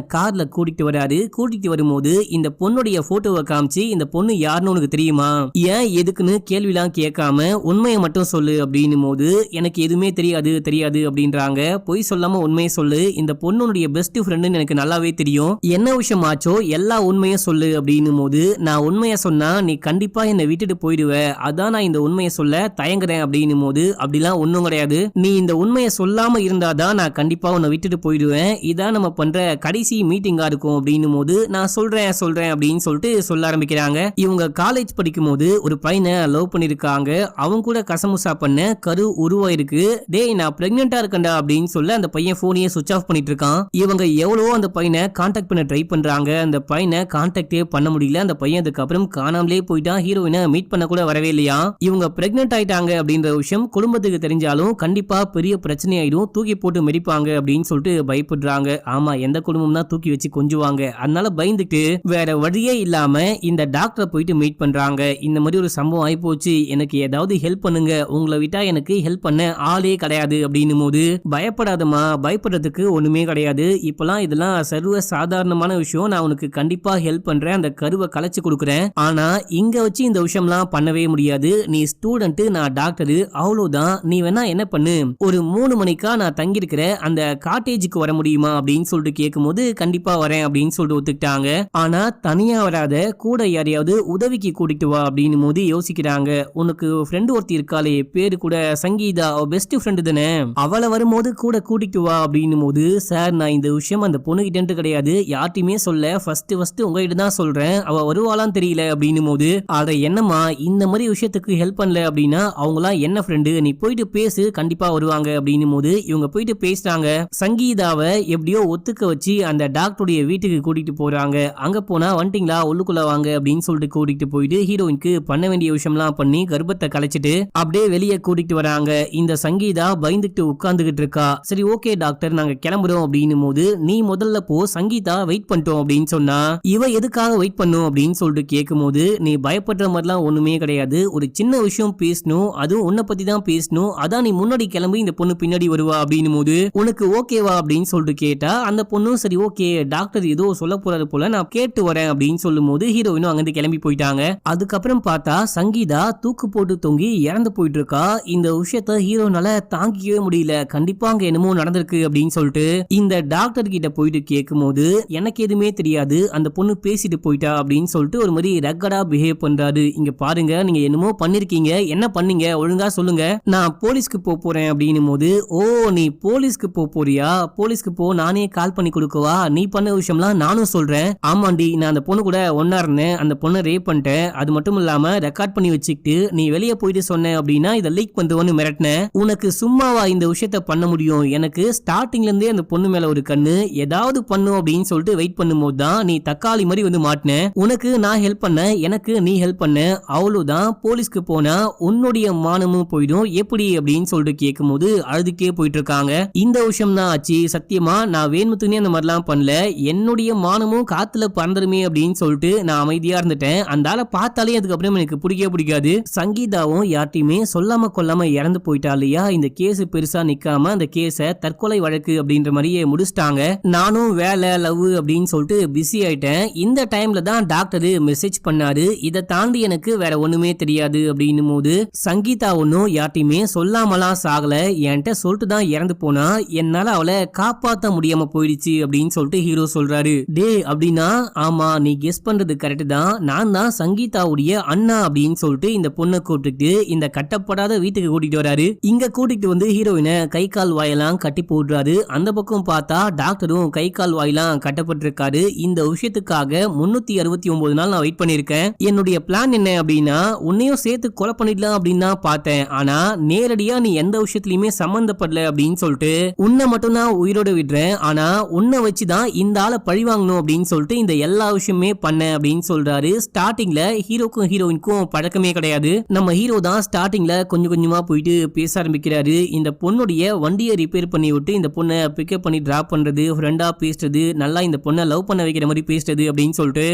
கார்ல கூட்டிட்டு வராரு. கூட்டிட்டு வரும்போது இந்த பொண்ணுடைய போட்டோவை காமிச்சு, இந்த பொண்ணு யாருன்னு உனக்கு தெரியுமா, ஏன் எதுக்குன்னு கேள்விலாம் கேட்காம உண்மையை மட்டும் சொல்லு அப்படின்னும் போது எனக்கு எதுவுமே தெரியாது அப்படின்றாங்க. பொய் சொல்லாம உண்மையை சொல்லு, இந்த பொண்ணுடைய பெஸ்ட் ஃப்ரெண்டுன்னு எனக்கு நல்லாவே தெரியும், என்ன விஷயம் ஆச்சோ எல்லா உண்மையை சொல்லு அப்படின்னும் போது, நான் உண்மையை சொன்னா நீ கண்டிப்பா என்னை விட்டுட்டு போயிடுவ, அதான் நான் இந்த உண்மையை சொல்ல தயங்குறேன் அப்படின்னும் போது, அப்படிலாம் ஒண்ணும் கிடையாது, நீ இந்த உண்மையை சொல்லாம இருந்தாதான் நான் கண்டிப்பா உன்னை விட்டுட்டு போயிடுவேன், இதான் நம்ம பண்ற கடைசி மீட்டிங்கா இருக்கும் அப்படின்னும் போது, நான் சொல்றேன் அப்படின்னு சொல்லிட்டு சொல்ல ஆரம்பிக்கிறாங்க. இவங்க காலேஜ் படிக்கும் போது ஒரு பையனை லவ் பண்ணிருக்காங்க. அவங்க கூட கசமுசா பண்ண கரு உருவாயிருக்கு. டேய், நான் பிரெக்னெண்டா இருக்கேன்டா அப்படின்னு சொல்ல அந்த பையன் போனையே சுவிட்ச் ஆஃப் பண்ணிட்டு இருக்கான். இவங்க எவ்வளவோ அந்த பையனை கான்டாக்ட் பண்ண ட்ரை பண்றாங்க. அந்த பையனை கான்டாக்டே பண்ண முடியல. அந்த பையன் அதுக்கப்புறம் காணாமலே போயிட்டான். ஹீரோயினை மீட் பண்ண கூட வரவே இல்லையா. இவங்க பிரெக்னென்ட் ஆயிட்டாங்க அப்படின்ற விஷயம் குடும்பத்துக்கு தெரிஞ்சாலும் கண்டிப்பா பெரிய பிரச்சனை ஆயிடும், தூக்கி போட்டு மெரிப்பாங்க அப்படின்னு சொல்லிட்டு பயப்படுறாங்க. ஆமா, எந்த குடும்பம் தான் தூக்கி வச்சு கொஞ்சுவாங்க. அதனால பயந்துட்டு வேற வழியே இல்லாம இந்த டாக்டரை போயிட்டு மீட் பண்றாங்க. இந்த மாதிரி ஒரு சம்பவம் ஆயிப்போச்சு, எனக்கு ஏதாவது ஹெல்ப் பண்ணுங்க, உங்களை விட்டா எனக்கு ஹெல்ப் பண்ண ஆளே கிடையாது அப்படின்னும் போது, பயப்படாதமா, பயப்படுறதுக்கு ஒண்ணுமே கிடையாது, இப்பெல்லாம் இதெல்லாம் சர்வ சாதாரணமான விஷயம், நான் உனக்கு கண்டிப்பா ஹெல்ப் பண்றேன், அந்த கருவை கலைச்சு கொடுக்குறேன், ஆனா இங்க வச்சு இந்த விஷயம்லாம் பண்ணவே முடியாது, நீ ஸ்டூடெண்ட், நான் டாக்டர், அவ்வளவுதான், நீ வேணா என்ன பண்ணு, ஒரு 3 மணிக்கா நான் தங்கியிருக்கிற அந்த காட்டேஜுக்கு வர முடியுமா அப்படின்னு சொல்லிட்டு கேட்கும்போது, கண்டிப்பா வரேன் அப்படின்னு சொல்லிட்டு ஒத்துக்கிட்டாங்க. ஆனா தனியா வராத, கூட யாரையாவது உதவிக்கு கூட்டிட்டு வா அப்படின்னு போது யோசிக்கிறாங்க. உனக்கு ஃப்ரெண்டு ஒருத்தி இருக்காளே, பேரு கூட சங்கீதா, பெஸ்ட் ஃப்ரெண்டு தானே, அவளை வரும்போது கூட கூட்டிட்டு வா அப்படின்னு போது, சார் நான் இந்த விஷயம் அந்த பொண்ணு கிட்ட கிடையாது, யார்ட்டையுமே சொல்ல, ஃபர்ஸ்ட் உங்ககிட்ட தான் சொல்றேன், அவ வருவாளான்னு தெரியல அப்படின்னு போது, அட என்னமா இந்த மாதிரி விஷயத்துக்கு ஹெல்ப் பண்ணல அப்படின்னா அவங்களாம் என்ன ஃப்ரெண்டு, நீ போயிட்டு பேசு, கண்டிப்பா வருவாங்க அப்படின்னு போது இவங்க போயிட்டு பேசுறாங்க. சங்கீதாவை எப்படியோ ஒத்துக்க வச்சு அந்த டாக்டருடைய வீட்டுக்கு கூட்டிட்டு போறாங்க. அங்க போனா வந்துட்டீங்களா, உள்ளுக்குள்ள வாங்க அப்படின்னு சொல்லிட்டு கூட்டிட்டு போயிட்டு ஹீரோயினுக்கு பண்ண வேண்டிய விஷயம்லாம் பண்ணி கர்ப்பத்தை கலைச்சிட்டு அப்படியே வெளியே கூட்டிட்டு வராங்க. இந்த சங்கீதா பயந்துட்டு உட்கார்ந்துகிட்டு இருக்கா. சரி ஓகே டாக்டர், நாங்க கிளம்புறோம் அப்படின்னு போது, நீ முதல்ல போ, சங்கீதா வெயிட் பண்ணிட்டோம் அப்படின்னு சொன்னா, இவ எதுக்காக வெயிட் பண்ணும் அப்படின்னு சொல்லிட்டு கேட்கும் போது, நீ பயப்படுற மாதிரிலாம் ஒண்ணுமே கிடையாது, ஒரு சின்ன விஷயம் பேசணும், அதுவும் உன்னை பத்தி தான் பேசணும், அதான் நீ முன்னாடி கிளம்பி இந்த பொண்ணு பின்னாடி வருவா அப்படின்னு போது, உனக்கு ஓகேவா அப்படின்னு சொல்லிட்டு கேட்டா அந்த பொண்ணும் சரி ஓகே, டாக்டர் ஏதோ சொல்ல போறாரு போல, நான் கேட்டு வரேன் அப்படின்னு சொல்லும் போது ஹீரோயினும் அங்கிருந்து கிளம்பி போயிட்டாங்க. அதுக்கப்புறம் பார்த்தா சங்கீதா தூக்கு போட்டு தொங்கி இறந்து போயிட்டு இருக்கா. இந்த விஷயத்த ஹீரோனால தாங்கிக்கவே முடியல, கண்டிப்பா அங்க என்னமோ நடந்திருக்கு அப்படின்னு சொல்லிட்டு இந்த டாக்டர் கிட்ட போயிட்டு கேட்கும் போது, எனக்கு எதுவுமே தெரியாது, அந்த பொண்ணு பேசிட்டு போயிட்டா அப்படின்னு சொல்லிட்டு ஒரு மாதிரி ரக்கடா பிஹேவ் பண்றாரு. இங்க பாருங்க, நீங்க என்னமோ பண்ணிருக்கீங்க, என்ன பண்ணீங்க ஒழுங்கா சொல்லுங்க, நான் போலீஸ்க்கு போறேன் அப்படின்னும் போது, ஓ நீ போலீஸ்க்கு போறியா, போலீஸ்க்கு போ, நானே கால் பண்ணி கொடுக்கவா, நீ பண்ண விஷயம்லாம் நானும் சொல்றேன், ஆமாண்டி நான் அந்த பொண்ணு கூட ஒன்னா இருந்தேன், அந்த பொண்ணை ரேப் பண்ணிட்டேன், அது மட்டும் இல்லாம ரெக்கார்ட் பண்ணி வச்சுக்கிட்டு நீ வெளியே போயிட்டு சொன்ன அப்படின்னா இதை லீக் பண்ணுவோன்னு மிரட்டினேன், உனக்கு சும்மாவா இந்த விஷயத்த பண்ண முடியும், எனக்கு ஸ்டார்டிங்ல இருந்தே அந்த பொண்ணு மேல ஒரு கண்ணு, ஏதாவது பண்ணும் அப்படின்னு சொல்லிட்டு வெயிட் பண்ணும்போது தான் நீ தக்காளி மாதிரி வந்து மாட்டின, உனக்கு நான் ஹெல்ப் பண்ண, எனக்கு நீ ஹெல்ப் பண்ண, அவ்வளவுதான், போலீஸ்க்கு போனா உன்னுடைய மானமும் போயிடும், எப்படி அப்படின்னு சொல்லிட்டு கேட்கும் போது அழுதுக்கே போயிட்டு இருக்காங்க. இந்த விஷயம் தான் ஆச்சு, சத்தியமா நான் வேணுத்துனே அந்த மாதிரிலாம் பண்ணல, என்னுடைய மானமும் காத்துல பறந்துருமே அப்படின்னு சொல்லிட்டு நான் அமைதியா இருந்துட்டேன், அந்த ஆளை பார்த்தாலே அதுக்கப்புறம் எனக்கு பிடிக்காது. சங்கீதாவும் யார்ட்டையுமே சொல்லாம கொல்லாம இறந்து போயிட்டா இல்லையா, இந்த கேஸ் பெருசா நிக்காம அந்த கேஸை தற்கொலை வழக்கு அப்படின்ற மாதிரியே முடிச்சிட்டாங்க. நானும் வேலை லவ் அப்படின்னு சொல்லிட்டு பிஸி ஆயிட்டேன். இந்த டைம்ல தான் டாக்டர் மெசேஜ் பண்ணாரு, இதை தாண்டி எனக்கு வேற ஒண்ணுமே தெரியாது அப்படின்னும் போது, சங்கீதா ஒன்னும் யார்ட்டையுமே சொல்லாமலாம் சாகல, என்கிட்ட சொல்லிட்டு தான் இறந்து போனா, என்னால அவளை காப்பாற்ற முடியாம போயிடுச்சு அப்படின்னு சொல்லிட்டு ஹீரோ சொல்றாரு. டே அப்படின்னா, ஆமா நீ கெஸ் பண்றது கரெக்ட் தான், நான் தான் சங்கீதாவுடைய அண்ணா அப்படின்னு சொல்லிட்டு இந்த பொண்ணை கூப்பிட்டு இந்த கட்டப்படாத வீட்டுக்கு கூட்டிட்டு கூட்டிட்டு வராரு. இங்க கூட்டிட்டு வந்து ஹீரோயினை கை கால் வாயெல்லாம் கட்டி போடுறாரு. அந்த பக்கம் பார்த்தா டாக்டரும் கை கால் வாயெல்லாம் கட்டப்பட்டிருக்காரு. இந்த விஷயத்துக்காக 369 நாள் நான் வெயிட் பண்ணிருக்கேன். என்னுடைய பிளான் என்ன அப்படின்னா உன்னையும் சேர்த்து கொலை பண்ணிடலாம் அப்படின்னு தான் பார்த்தேன். ஆனா நேரடியா நீ எந்த விஷயத்திலயுமே சம்பந்தப்படல அப்படின்னு சொல்லிட்டு உன்னை மட்டும் தான் உயிரோட விடுறேன். ஆனா உன்னை வச்சுதான் இந்த ஆளை பழி வாங்கணும் அப்படின்னு சொல்லிட்டு இந்த எல்லா விஷயமே பண்ண அப்படின்னு சொல்றாரு. ஸ்டார்டிங்ல ஹீரோக்கும் ஹீரோயினுக்கும் பழக்கமே கிடையாது. நம்ம ஹீரோ தான் ஸ்டார்டிங்ல கொஞ்சம் கொஞ்சமா போயிட்டு பேச ஆரம்பிக்கிறாரு. இந்த பொண்ணுடைய வண்டியை ரிப்பேர் பண்ணி விட்டு இந்த பொண்ணை பிக்கப் பண்ணி டிராப் பண்றது, ஃப்ரெண்டா பேசுறது, நல்லா இந்த பொண்ணை லவ் பண்ண வைக்கிற மாதிரி பேசுறது அப்படின்னு சொல்லிட்டு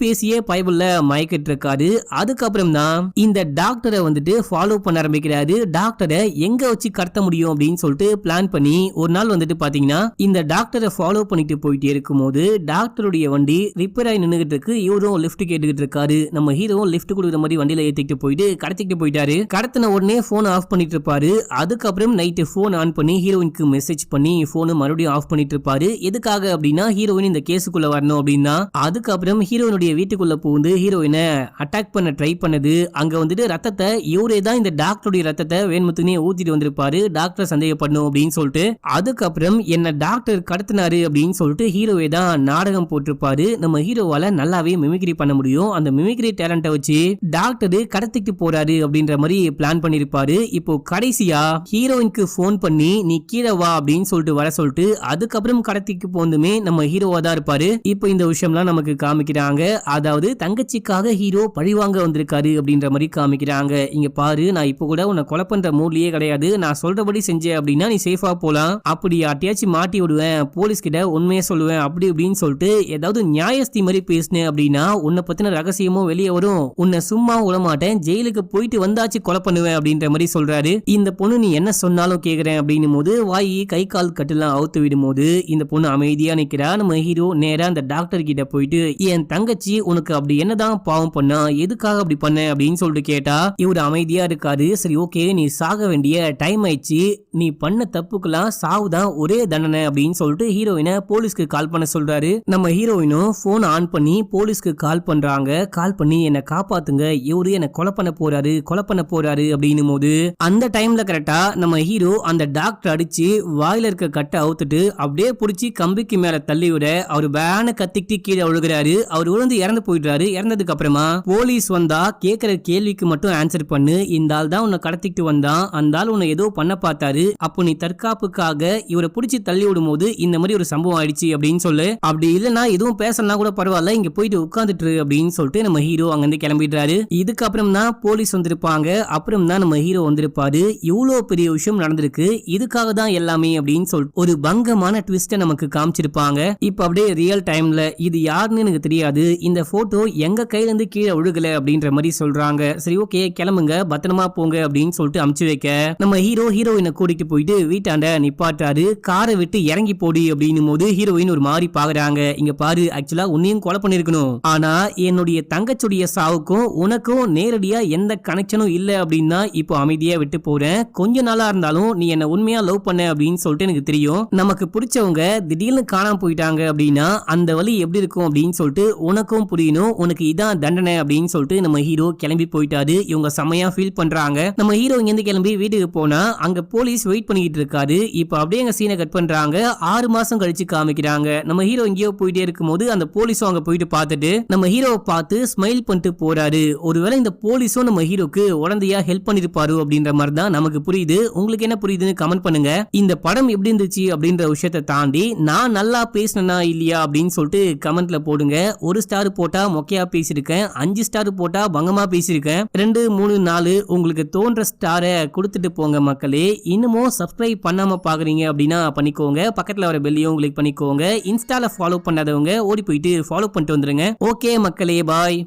பேசியே பைபிள்ல மயக்கிட்டு இருக்காரு. அதுக்கப்புறம் தான் இந்த டாக்டரை வந்துட்டு ஃபாலோ பண்ண ஆரம்பிக்கிறாரு. டாக்டரை எங்க வச்சு கடத்த முடியும் அப்படின்னு சொல்லிட்டு பிளான் பண்ணி ஒரு நாள் வந்துட்டு பாத்தீங்கன்னா இந்த டாக்டரை ஃபாலோ பண்ணிட்டு போயிட்டே இருக்கும்போது டாக்டருடைய வண்டி ரிப்பேர் ஆகி நின்னுகிட்டு இருக்கு. இவரும் லிஃப்ட் கேட்டுக்கிட்டு இருக்காரு. நம்ம ஹீரோ லிஃப்ட் கொடுக்குற மாதிரி வண்டியில ஏத்திட்டு போயிட்டு கடத்திட்டு போயிட்டாரு. கடத்தின உடனே போன் ஆஃப் பண்ணிட்டு இருப்பாரு. அதுக்கப்புறம் நைட்டு போன் ஆன் பண்ணி ஹீரோயினுக்கு மெசேஜ் பண்ணி போனை மறுபடியும் ஆஃப் பண்ணிட்டு இருப்பாரு. எதுக்காக அப்படின்னா ஹீரோயின் இந்த கேஸுக்குள்ள வரணும் அப்படின்னா. அதுக்கப்புறம் ஹீரோயினுடைய வீட்டுக்குள்ள புகுந்து ஹீரோயினை அட்டாக் பண்ண ட்ரை பண்ணது. அங்க வந்துட்டு ரத்தத்தை இவரே தான் இந்த டாக்டருடைய ரத்தத்தை வேண்முத்துனே ஊத்திட்டு வந்திருப்பாரு. டாக்டர் சந்தேகப்படணும் அப்படின்னு சொல்லிட்டு. அதுக்கப்புறம் என்ன டாக்டர் கடத்தினாரு அப்படின்னு சொல்லிட்டு ஹீரோவே தான் நாடகம் போட்டிருப்பாரு. நம்ம ஹீரோவால நல்லாவே மிமிக்ரி பண்ண முடியும். அந்த மிமிக்ரி டேலண்ட்டை வச்சு டாக்டர் கடத்திட்டு போறாரு அப்படின்ற மாதிரி பிளான் பண்ணிருப்பாரு. இப்போ கடைசியா ஹீரோயினுக்கு போன் பண்ணி நீ கீழே வா அப்படின்னு சொல்லிட்டு வர சொல்லிட்டு அதுக்கப்புறம் கடத்திக்கு போந்துமே நம்ம ஹீரோவா தான் இருப்பாரு. இப்போ இந்த விஷயம்லாம் நமக்கு காமிக்கிறாங்க. அதாவது தங்கச்சிக்காக ஹீரோ பழிவாங்க வந்திருக்காரு அப்படின்ற மாதிரி காமிக்கிறாங்க. இங்க பாரு, நான் இப்போ கூட உன்னை கொலை பண்ற மூட்லயே கிடையாது. நான் சொல்றபடி செஞ்சேன் அப்படின்னா நீ சேஃபா போலாம். அப்படி யார்ட்டையாச்சும் மாட்டி விடுவேன், போலீஸ் கிட்ட உண்மையை சொல்லுவேன் அப்படி இப்படின்னு சொல்லிட்டு ஏதாவது நியாயஸ்தி மாதிரி பேசினேன் அப்படின்னா உன்னை பத்தின ரகசியமும் வெளியே வரும். உன்னை சும்மா விட மாட்டேன், ஜெயிலுக்கு போயிட்டு வந்தாச்சு கொலை பண்ணுவேன் அப்படின்ற மாதிரி சொல்றாரு. இந்த பொண்ணு நீ என்ன சொன்னாலும் கேக்குறேன் அப்படின்னு போது வாயி கை கால் கட்டெல்லாம் அவுத்து விடும் போது இந்த பொண்ணு அமைதியா நிக்கிறா. நம்ம ஹீரோ நேரா அந்த டாக்டர் கிட்ட போயிட்டு என் தங்கச்சி உனக்கு அப்படி என்னதான் பாவம் பண்ணா, எதுக்காக அப்படி பண்ண அப்படின்னு சொல்லிட்டு கேட்டா இவரு அமைதியா இருக்காரு. சரி ஓகே, நீ சாக வேண்டிய டைம் ஆயிடுச்சு, நீ பண்ண தப்புக்கெல்லாம் சாவுதான் ஒரே தண்டனை அப்படின்னு சொல்லிட்டு ஹீரோயினை போலீஸ்க்கு கால் பண்ண சொல்றாரு. நம்ம ஹீரோயினும் போன் ஆன் பண்ணி போலீஸ்க்கு கால் பண்றாங்க. கால் பண்ணி என்ன காப்பாத்துங்க, இவரு என்ன கொலை பண்ண போறாரு அப்படின்னும் போது அந்த டைம்ல கரெக்டா நம்ம ஹீரோ அந்த டாக்டர் அடிச்சு வாயில இருக்க கட்டை அவுத்துட்டு அப்படியே புடிச்சு கம்பிக்கு மேல தள்ளி விட அவர் பேன கத்திக்கிட்டு கீழே விழுகிறாரு. அவர் விழுந்து இறந்து போயிடுறாரு. இறந்ததுக்கு அப்புறமா போலீஸ் வந்தா கேட்கிற கேள்விக்கு மட்டும் ஆன்சர் பண்ணு, இந்த ஆள் தான் உன்னை கடத்திட்டு வந்தான், அந்த ஆள் உன்னை ஏதோ பண்ண பார்த்தாரு, அப்போ நீ தற்காப்புக்காக இவரை பிடிச்சி தள்ளி விடும் போது இந்த மாதிரி ஒரு சம்பவம் ஆயிடுச்சு அப்படின்னு சொல்லு. அப்படி இல்லைன்னா எதுவும் பேசலாம் கூட பரவாயில்ல, இங்க போயிட்டு உட்காந்துட்டு அப்படின்னு சொல்லிட்டு நம்ம ஹீரோ அங்கிருந்து கிளம்பிடுறாரு. இதுக்கப்புறம் தான் போலீஸ் வந்திருப்பாங்க. அப்புறம் தான் நம்ம ஹீரோ வந்திருப்பாரு. இவ்வளவு பெரிய விஷயம் நடந்திருக்கு, இதுக்காக தான் எல்லாமே அப்படின்னு சொல்லிட்டு ஒரு பங்கமான ட்விஸ்ட நமக்கு காமிச்சிருப்பாங்க. இப்ப அப்படியே ரியல் டைம்ல இது யாருன்னு எனக்கு தெரியாது, இந்த போட்டோ எங்க கையில இருந்து கீழே ஒழுகல அப்படின்ற மாதிரி சொல்றாங்க. சரி ஓகே கிளம்புங்க, பத்திரமா போங்க அப்படின்னு சொல்லிட்டு அமுச்சு வைக்க நம்ம ஹீரோயினை கூட்டிட்டு போயிட்டு வீட்டாண்ட நிப்பாட்டாரு. காரை விட்டு இறங்கி போடி அப்படின்னும் போது ஹீரோயின் ஒரு மாதிரி பாக்குறாங்க. இங்க பாரு, ஆக்சுவலா உன்னையும் கொலை பண்ணிருக்கணும், ஆனா என்னுடைய தங்கச்சுடைய சாவுக்கும் உனக்கும் நேரடியா எந்த கனெக்ஷனும் இல்ல அப்படின்னா இப்போ அமைதியா விட்டு போறேன். கொஞ்ச நாளா இருந்தாலும் நீ என்ன உண்மையா லவ் பண்ண அப்படின்னு சொல்லிட்டு எனக்கு தெரியும். நமக்கு பிடிச்சவங்க திடீர்னு காணாம போயிட்டாங்க அப்படின்னா அந்த வலி எப்படி இருக்கும் அப்படின்னு சொல்லிட்டு உனக்கும் புரியணும், உனக்கு இதான் தண்டனை அப்படின்னு சொல்லிட்டு நம்ம ஹீரோ கிளம்பி போயிட்டாரு. இவங்க செமையா ஃபீல் பண்றாங்க. நம்ம ஹீரோ இங்க இருந்து கிளம்பி வீட்டுக்கு போனா அங்க போலீஸ் வெயிட் பண்ணிட்டு இருக்காரு. இப்ப அப்படியே எங்க சீனை கட் பண்றாங்க. 6 மாசம் கழிச்சு காமிக்கிறாங்க. நம்ம ஹீரோ எங்கேயோ போயிட்டே இருக்கும்போது அந்த போலீஸும் அங்க போயிட்டு பார்த்துட்டு நம்ம ஹீரோவை பார்த்து ஸ்மைல் பண்ணிட்டு போறாரு. ஒருவேளை இந்த போலீஸும் நம்ம ஹீரோக்கு உடந்தையா ஹெல்ப் பண்ணிருப்பாரு அப்படின்ற மாதிரி தான் நமக்கு புரியுது. உங்களுக்கு என்ன புரியுதுன்னு கமெண்ட் பண்ணுங்க. இந்த படம் எப்படி இருந்துச்சு அப்படின்ற விஷயத்தை தாண்டி நான் நல்லா பேசினா இல்லையா அப்படின்னு சொல்லிட்டு கமெண்ட்ல போடுங்க. 1 ஸ்டார் போட்டா மொக்கையா பேசியிருக்கேன், 5 ஸ்டார் போட்டா பங்கமா பேசியிருக்கேன், 2 3 4 உங்களுக்கு தோன்ற ஸ்டாரை கொடுத்துட்டு போங்க மக்களே. இன்னமும் சப்ஸ்கிரைப் பண்ணாம பாக்குறீங்க அப்படின்னா பண்ணிக்கோங்க. பக்கத்துல வர பெல்லையும் கிளிக் பண்ணிக்கோங்க. இன்ஸ்டால ஃபாலோ பண்ணாதவங்க ஓடி போயிட்டு ஃபாலோ பண்ணிட்டு வந்துருங்க. ஓகே மக்களே, பாய்.